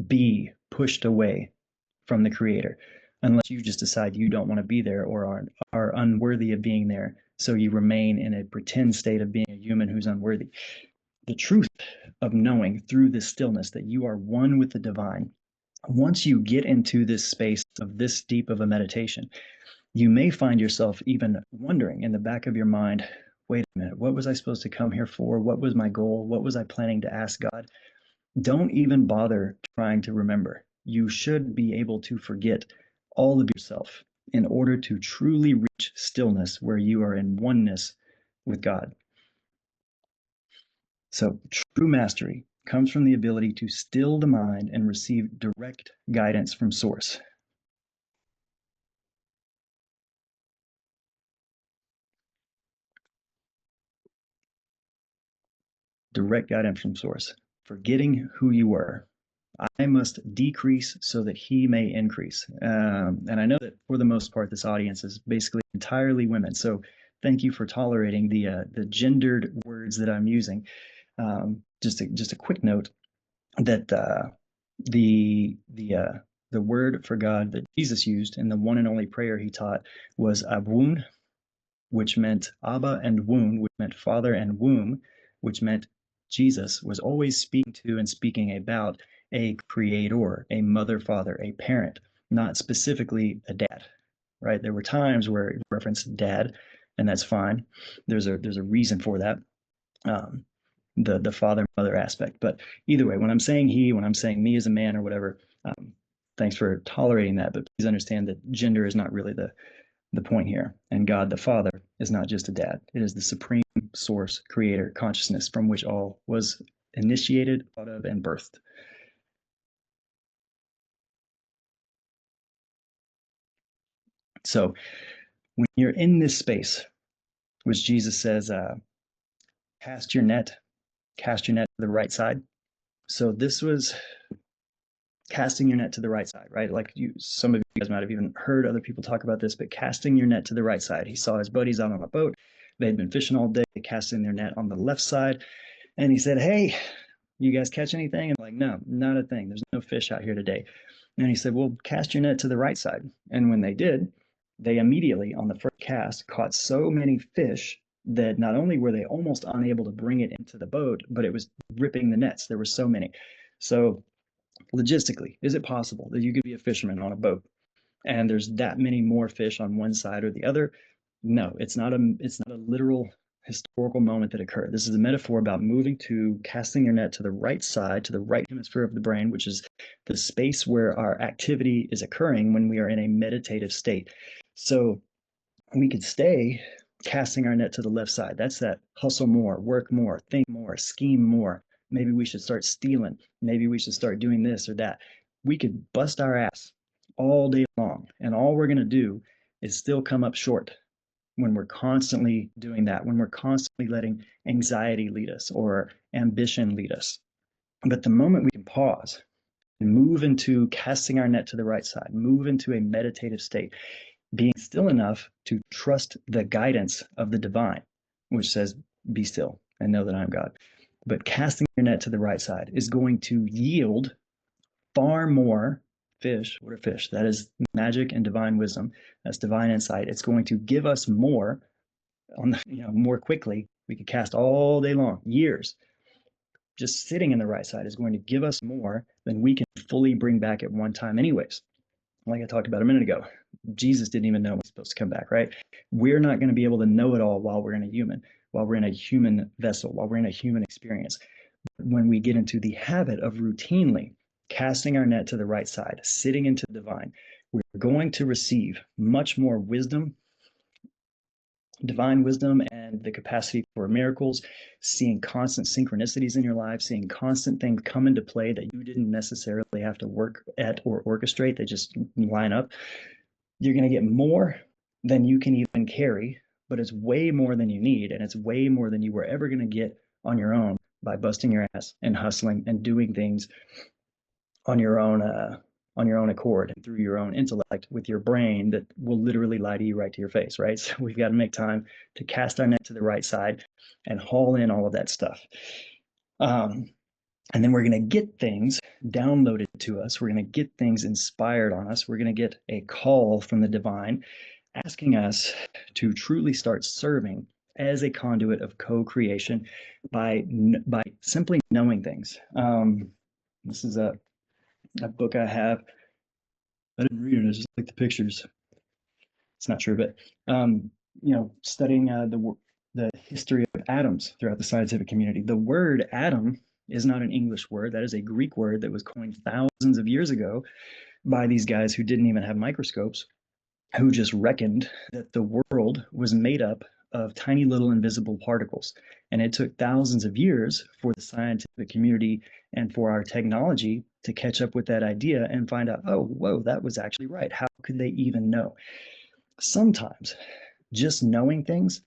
Speaker 1: be pushed away from the Creator unless you just decide you don't want to be there or are unworthy of being there. So you remain in a pretend state of being a human who's unworthy. The truth of knowing through this stillness that you are one with the divine, once you get into this space of this deep of a meditation, you may find yourself even wondering in the back of your mind, wait a minute, what was I supposed to come here for? What was my goal? What was I planning to ask God? Don't even bother trying to remember. You should be able to forget all of yourself in order to truly reach stillness where you are in oneness with God. So, true mastery comes from the ability to still the mind and receive direct guidance from Source. Direct guidance from Source. Forgetting who you were. I must decrease so that he may increase. And I know that for the most part, this audience is basically entirely women. So thank you for tolerating the gendered words that I'm using. Just a quick note that the word for God that Jesus used in the one and only prayer he taught was Abun, which meant Abba, and Womb, which meant father, and womb, which meant Jesus was always speaking to and speaking about a creator, a mother, father, a parent, not specifically a dad, right? There were times where it referenced dad, and that's fine. There's a reason for that. The father mother aspect. But either way, when I'm saying he, when I'm saying me as a man or whatever, thanks for tolerating that. But please understand that gender is not really the point here. And God the Father is not just a dad, it is the supreme source, creator, consciousness from which all was initiated, thought of, and birthed. So when you're in this space, which Jesus says, cast your net to the right side. So this was casting your net to the right side, right? Like some of you guys might have even heard other people talk about this, but casting your net to the right side. He saw his buddies out on a boat. They'd been fishing all day, casting their net on the left side. And he said, hey, you guys catch anything? And like, no, not a thing. There's no fish out here today. And he said, well, cast your net to the right side. And when they did, they immediately on the first cast caught so many fish that not only were they almost unable to bring it into the boat, but it was ripping the nets. There were so many. So logistically, is it possible that you could be a fisherman on a boat and there's that many more fish on one side or the other? No, it's not a literal historical moment that occurred. This is a metaphor about moving to casting your net to the right side, to the right hemisphere of the brain, which is the space where our activity is occurring when we are in a meditative state. So we could stay casting our net to the left side. That's that hustle more, work more, think more, scheme more. Maybe we should start stealing. Maybe we should start doing this or that. We could bust our ass all day long, and all we're going to do is still come up short when we're constantly doing that, when we're constantly letting anxiety lead us or ambition lead us. But the moment we can pause and move into casting our net to the right side, move into a meditative state, being still enough to trust the guidance of the divine, which says, be still and know that I'm God. But casting your net to the right side is going to yield far more fish. What are fish? That is magic and divine wisdom. That's divine insight. It's going to give us more more quickly. We could cast all day long, years. Just sitting in the right side is going to give us more than we can fully bring back at one time anyways. Like I talked about a minute ago, Jesus didn't even know he's supposed to come back, right? We're not going to be able to know it all while we're in a human vessel, while we're in a human experience. When we get into the habit of routinely casting our net to the right side, sitting into the divine, we're going to receive much more wisdom, divine wisdom, and the capacity for miracles, seeing constant synchronicities in your life, seeing constant things come into play that you didn't necessarily have to work at or orchestrate. They just line up. You're going to get more than you can even carry, but it's way more than you need, and it's way more than you were ever going to get on your own by busting your ass and hustling and doing things on your own on your own accord and through your own intellect with your brain that will literally lie to you right to your face, right? So we've got to make time to cast our net to the right side and haul in all of that stuff. And then we're going to get things downloaded to us. We're going to get things inspired on us. We're going to get a call from the divine asking us to truly start serving as a conduit of co-creation by simply knowing things. This is a book I have. I didn't read it. I just like the pictures. It's not true, but studying the history of atoms throughout the scientific community. The word atom is not an English word. That is a Greek word that was coined thousands of years ago by these guys who didn't even have microscopes, who just reckoned that the world was made up of tiny little invisible particles. And it took thousands of years for the scientific community and for our technology to catch up with that idea and find out, oh, whoa, that was actually right. How could they even know? Sometimes just knowing things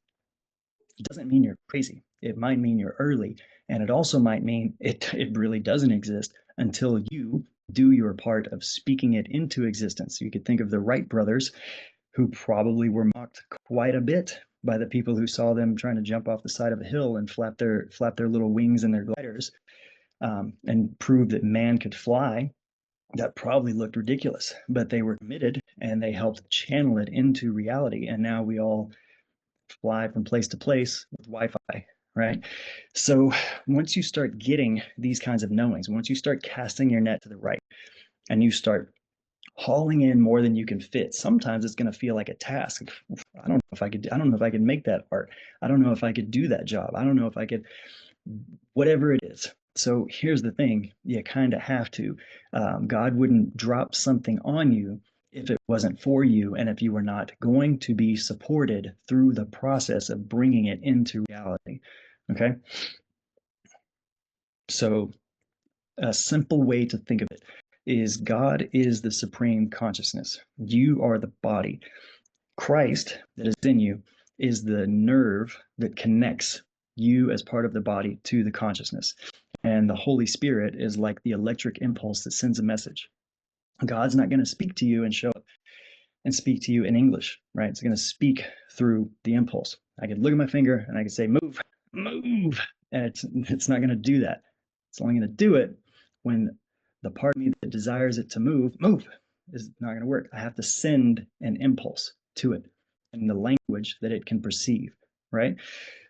Speaker 1: doesn't mean you're crazy. It might mean you're early. And it also might mean it really doesn't exist until you do your part of speaking it into existence. You could think of the Wright brothers, who probably were mocked quite a bit by the people who saw them trying to jump off the side of a hill and flap their little wings and their gliders and prove that man could fly. That probably looked ridiculous, but they were committed and they helped channel it into reality. And now we all fly from place to place with Wi-Fi, right? So once you start getting these kinds of knowings, once you start casting your net to the right and you start hauling in more than you can fit, sometimes it's going to feel like a task. I don't know if I could make that art. I don't know if I could do that job. I don't know if I could, whatever it is. So here's the thing, you kind of have to. God wouldn't drop something on you if it wasn't for you and if you were not going to be supported through the process of bringing it into reality. Okay? So a simple way to think of it is God is the supreme consciousness. You are the body. Christ that is in you is the nerve that connects you as part of the body to the consciousness. And the Holy Spirit is like the electric impulse that sends a message. God's not going to speak to you and show up and speak to you in English, right? It's going to speak through the impulse. I could look at my finger and I could say, move, move. And it's not going to do that. It's only going to do it when the part of me that desires it to move is not going to work. I have to send an impulse to it in the language that it can perceive, right?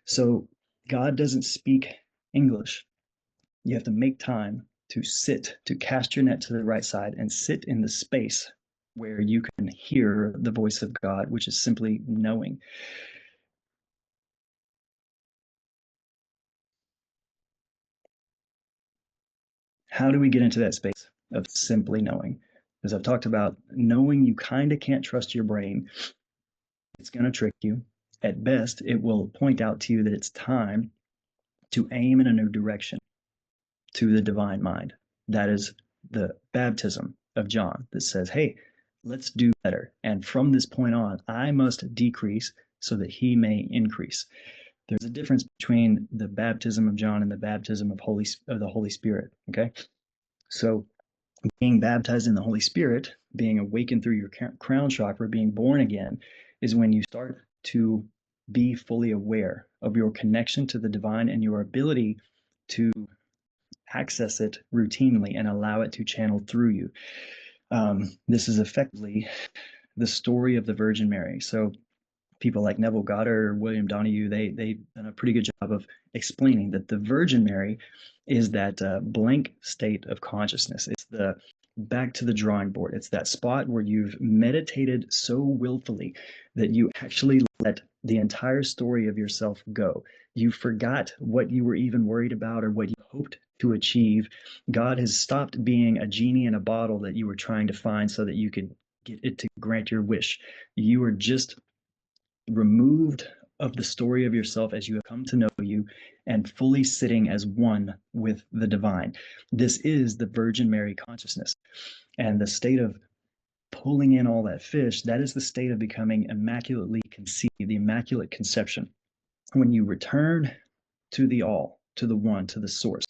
Speaker 1: So God doesn't speak English. You have to make time to sit, to cast your net to the right side and sit in the space where you can hear the voice of God, which is simply knowing. How do we get into that space of simply knowing? As I've talked about, knowing you kind of can't trust your brain. It's going to trick you. At best, it will point out to you that it's time to aim in a new direction to the divine mind. That is the baptism of John that says, hey, let's do better. And from this point on, I must decrease so that he may increase. There's a difference between the baptism of John and the baptism of the Holy Spirit. Okay. So being baptized in the Holy Spirit, being awakened through your crown chakra, being born again, is when you start to be fully aware of your connection to the divine and your ability to access it routinely and allow it to channel through you. This is effectively the story of the Virgin Mary. So people like Neville Goddard or William Donahue, they've done a pretty good job of explaining that the Virgin Mary is that blank state of consciousness. It's the back to the drawing board. It's that spot where you've meditated so willfully that you actually let the entire story of yourself go. You forgot what you were even worried about or what you hoped to achieve. God has stopped being a genie in a bottle that you were trying to find so that you could get it to grant your wish. You are just removed of the story of yourself as you have come to know you and fully sitting as one with the divine. This is the Virgin Mary consciousness. And the state of pulling in all that fish, that is the state of becoming immaculately conceived, the immaculate conception. When you return to the all, to the one, to the source,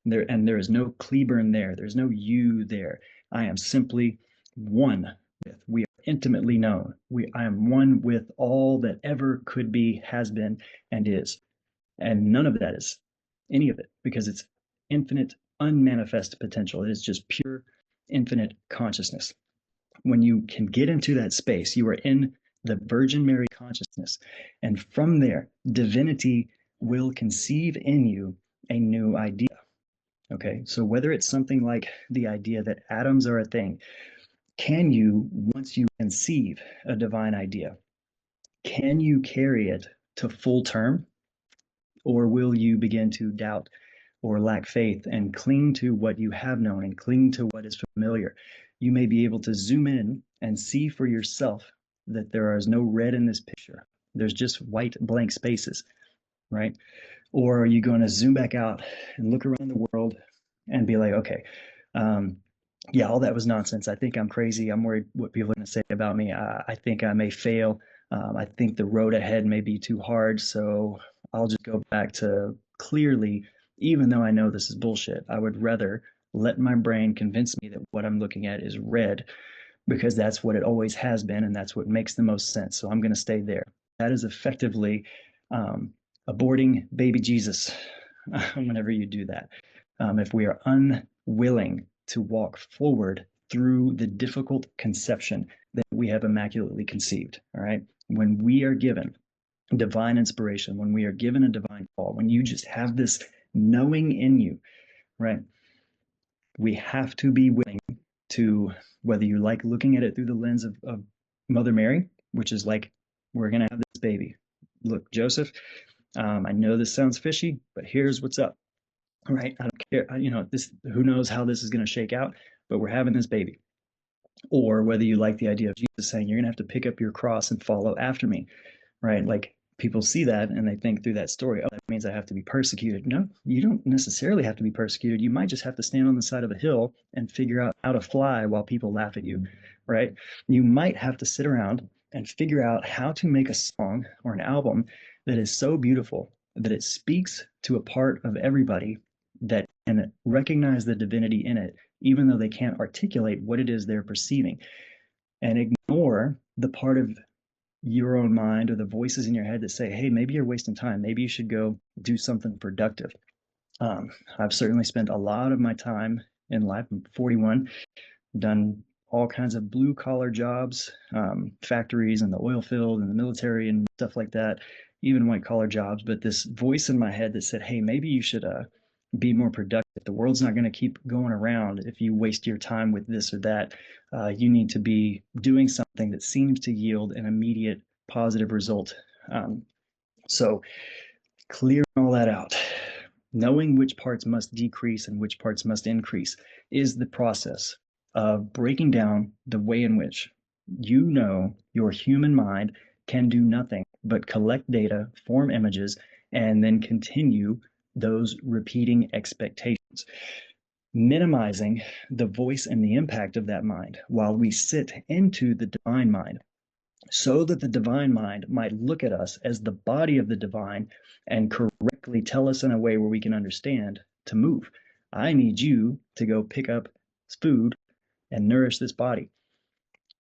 Speaker 1: there is no Cleburne there. There's no you there. I am simply one with. We are intimately known. I am one with all that ever could be, has been, and is. And none of that is any of it, because it's infinite, unmanifest potential. It is just pure, infinite consciousness. When you can get into that space, you are in the Virgin Mary consciousness. And from there, divinity will conceive in you a new idea. Okay, so whether it's something like the idea that atoms are a thing, can you, once you conceive a divine idea, can you carry it to full term? Or will you begin to doubt or lack faith and cling to what you have known and cling to what is familiar? You may be able to zoom in and see for yourself that there is no red in this picture. There's just white blank spaces, right? Or are you going to zoom back out and look around the world and be like, okay, yeah, all that was nonsense. I think I'm crazy. I'm worried what people are going to say about me. I think I may fail. I think the road ahead may be too hard. So I'll just go back to clearly, even though I know this is bullshit, I would rather let my brain convince me that what I'm looking at is red, because that's what it always has been and that's what makes the most sense. So I'm going to stay there. That is effectively aborting baby Jesus whenever you do that. If we are unwilling to walk forward through the difficult conception that we have immaculately conceived, all right? When we are given divine inspiration, when we are given a divine call, when you just have this knowing in you, right? We have to be willing to, whether you like looking at it through the lens of Mother Mary, which is like, we're going to have this baby. Look, Joseph, I know this sounds fishy, but here's what's up, right? I don't care, this, who knows how this is going to shake out, but we're having this baby. Or whether you like the idea of Jesus saying, you're going to have to pick up your cross and follow after me, right? Like, people see that and they think through that story, oh, that means I have to be persecuted. No, you don't necessarily have to be persecuted. You might just have to stand on the side of a hill and figure out how to fly while people laugh at you, right? You might have to sit around and figure out how to make a song or an album that is so beautiful that it speaks to a part of everybody that can recognize the divinity in it, even though they can't articulate what it is they're perceiving, and ignore the part of your own mind or the voices in your head that say, hey, maybe you're wasting time. Maybe you should go do something productive. I've certainly spent a lot of my time in life. I'm 41, done all kinds of blue collar jobs, factories and the oil field and the military and stuff like that, even white collar jobs. But this voice in my head that said, hey, maybe you should be more productive. The world's not going to keep going around if you waste your time with this or that. You need to be doing something that seems to yield an immediate positive result. So clearing all that out, knowing which parts must decrease and which parts must increase, is the process of breaking down the way in which your human mind can do nothing but collect data, form images, and then continue those repeating expectations, minimizing the voice and the impact of that mind while we sit into the divine mind, so that the divine mind might look at us as the body of the divine and correctly tell us in a way where we can understand to move. I need you to go pick up food and nourish this body.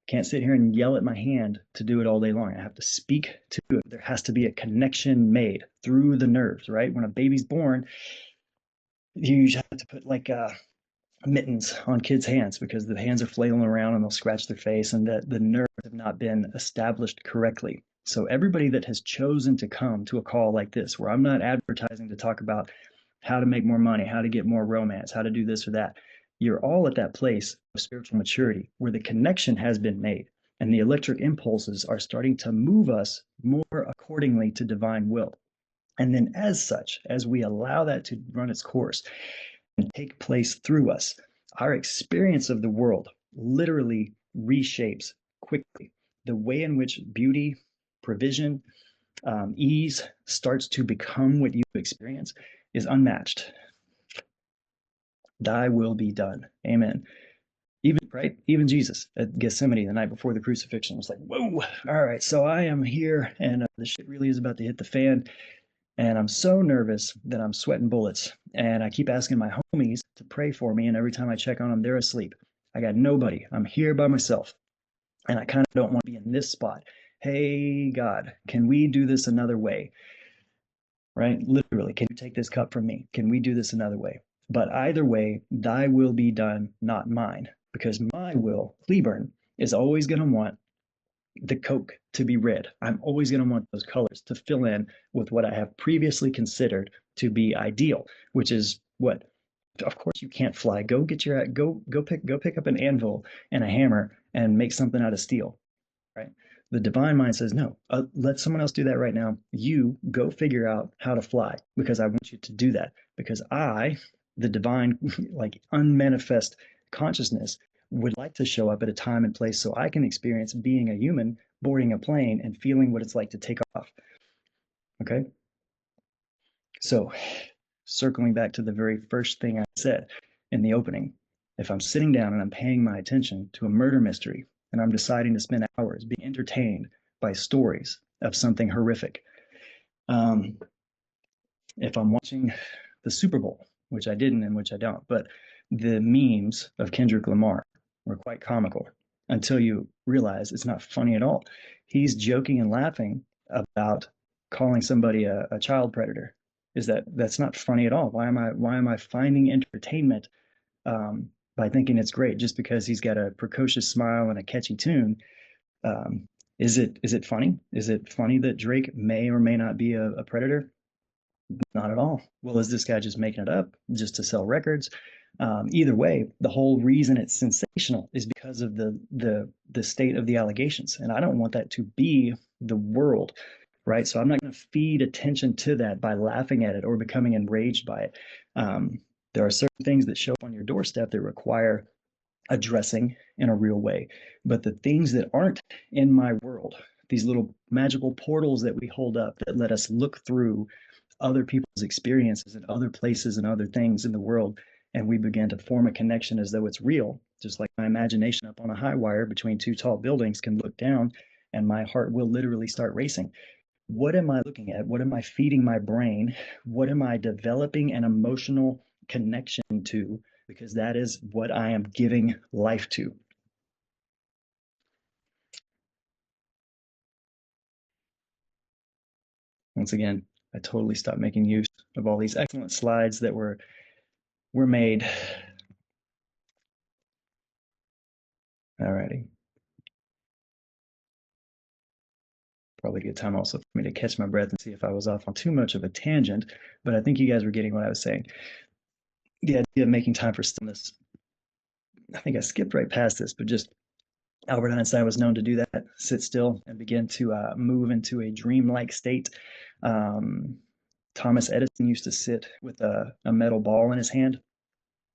Speaker 1: Can't sit here and yell at my hand to do it all day long. I have to speak to it. There has to be a connection made through the nerves, right? When a baby's born, you usually have to put like mittens on kids' hands because the hands are flailing around and they'll scratch their face, and the nerves have not been established correctly. So everybody that has chosen to come to a call like this, where I'm not advertising to talk about how to make more money, how to get more romance, how to do this or that, you're all at that place of spiritual maturity where the connection has been made and the electric impulses are starting to move us more accordingly to divine will. And then as such, as we allow that to run its course and take place through us, our experience of the world literally reshapes quickly. The way in which beauty, provision, ease starts to become what you experience is unmatched. Thy will be done. Amen. Even Jesus at Gethsemane the night before the crucifixion was like, whoa, all right, so I am here and the shit really is about to hit the fan. And I'm so nervous that I'm sweating bullets. And I keep asking my homies to pray for me. And every time I check on them, they're asleep. I got nobody. I'm here by myself. And I kind of don't want to be in this spot. Hey, God, can we do this another way? Right? Literally, can you take this cup from me? Can we do this another way? But either way, thy will be done, not mine. Because my will, Cleburne, is always going to want the Coke to be red. I'm always going to want those colors to fill in with what I have previously considered to be ideal, which is what? Of course you can't fly. Go get your go pick up an anvil and a hammer and make something out of steel, right? The divine mind says, no, let someone else do that right now. You go figure out how to fly because I want you to do that. Because I, the divine, like unmanifest consciousness, would like to show up at a time and place so I can experience being a human, boarding a plane, and feeling what it's like to take off. Okay? So, circling back to the very first thing I said in the opening, if I'm sitting down and I'm paying my attention to a murder mystery and I'm deciding to spend hours being entertained by stories of something horrific, if I'm watching the Super Bowl, which I didn't and which I don't, but the memes of Kendrick Lamar were quite comical until you realize it's not funny at all. He's joking and laughing about calling somebody a child predator. That's not funny at all? Why am I finding entertainment by thinking it's great just because he's got a precocious smile and a catchy tune? Is it funny? Is it funny that Drake may or may not be a predator? Not at all. Well, is this guy just making it up just to sell records? Either way, the whole reason it's sensational is because of the state of the allegations, and I don't want that to be the world, right? So I'm not going to feed attention to that by laughing at it or becoming enraged by it. There are certain things that show up on your doorstep that require addressing in a real way, but the things that aren't in my world, these little magical portals that we hold up that let us look through other people's experiences and other places and other things in the world, and we begin to form a connection as though it's real, just like my imagination up on a high wire between two tall buildings can look down and my heart will literally start racing. What am I looking at? What am I feeding my brain? What am I developing an emotional connection to? Because that is what I am giving life to. Once again, I totally stopped making use of all these excellent slides that were made. Alrighty. Probably a good time also for me to catch my breath and see if I was off on too much of a tangent, but I think you guys were getting what I was saying. The idea of making time for stillness. I think I skipped right past this, but just Albert Einstein was known to do that, sit still and begin to move into a dreamlike state. Thomas Edison used to sit with a metal ball in his hand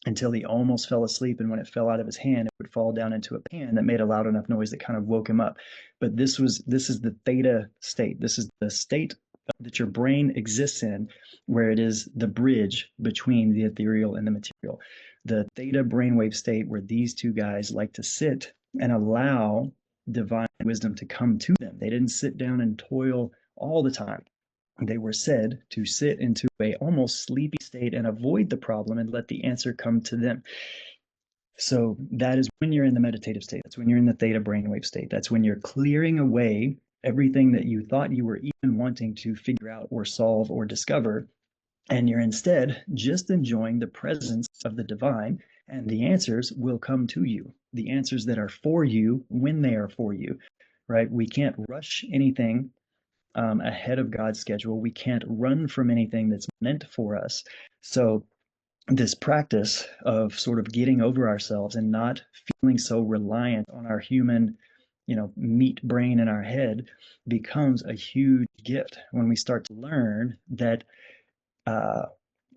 Speaker 1: until he almost fell asleep. And when it fell out of his hand, it would fall down into a pan that made a loud enough noise that kind of woke him up. But this is the theta state. This is the state that your brain exists in, where it is the bridge between the ethereal and the material. The theta brainwave state where these two guys like to sit and allow divine wisdom to come to them. They didn't sit down and toil all the time. They were said to sit into a almost sleepy state and avoid the problem and let the answer come to them. So that is when you're in the meditative state. That's when you're in the theta brainwave state. That's when you're clearing away everything that you thought you were even wanting to figure out or solve or discover. And you're instead just enjoying the presence of the divine, and the answers will come to you. The answers that are for you when they are for you, right? We can't rush anything ahead of God's schedule. We can't run from anything that's meant for us. So this practice of sort of getting over ourselves and not feeling so reliant on our human, meat brain in our head becomes a huge gift when we start to learn that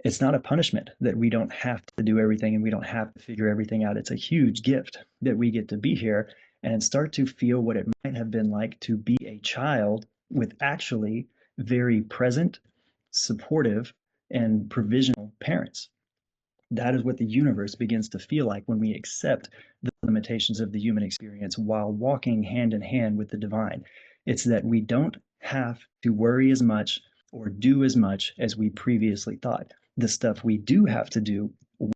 Speaker 1: it's not a punishment that we don't have to do everything and we don't have to figure everything out. It's a huge gift that we get to be here and start to feel what it might have been like to be a child with actually very present, supportive, and provisional parents. That is what the universe begins to feel like when we accept the limitations of the human experience while walking hand in hand with the divine. It's that we don't have to worry as much or do as much as we previously thought. The stuff we do have to do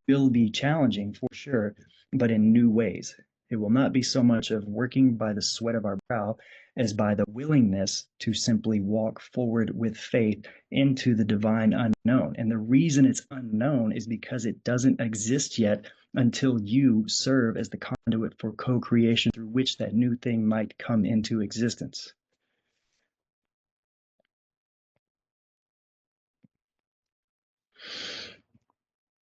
Speaker 1: will be challenging for sure, but in new ways. It will not be so much of working by the sweat of our brow as by the willingness to simply walk forward with faith into the divine unknown. And the reason it's unknown is because it doesn't exist yet until you serve as the conduit for co-creation through which that new thing might come into existence.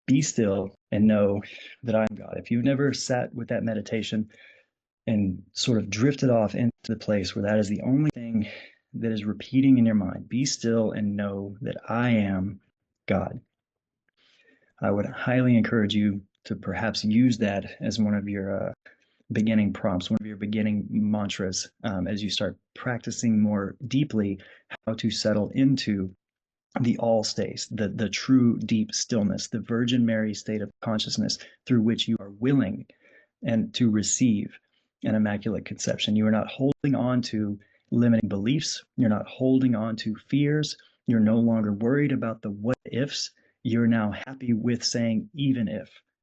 Speaker 1: Be still and know that I am God. If you've never sat with that meditation and sort of drifted off into the place where that is the only thing that is repeating in your mind, be still and know that I am God. I would highly encourage you to perhaps use that as one of your beginning prompts, one of your beginning mantras, as you start practicing more deeply how to settle into the all states, the true deep stillness, the Virgin Mary state of consciousness through which you are willing and to receive an immaculate conception. You are not holding on to limiting beliefs. You're not holding on to fears. You're no longer worried about the what ifs. You're now happy with saying even if.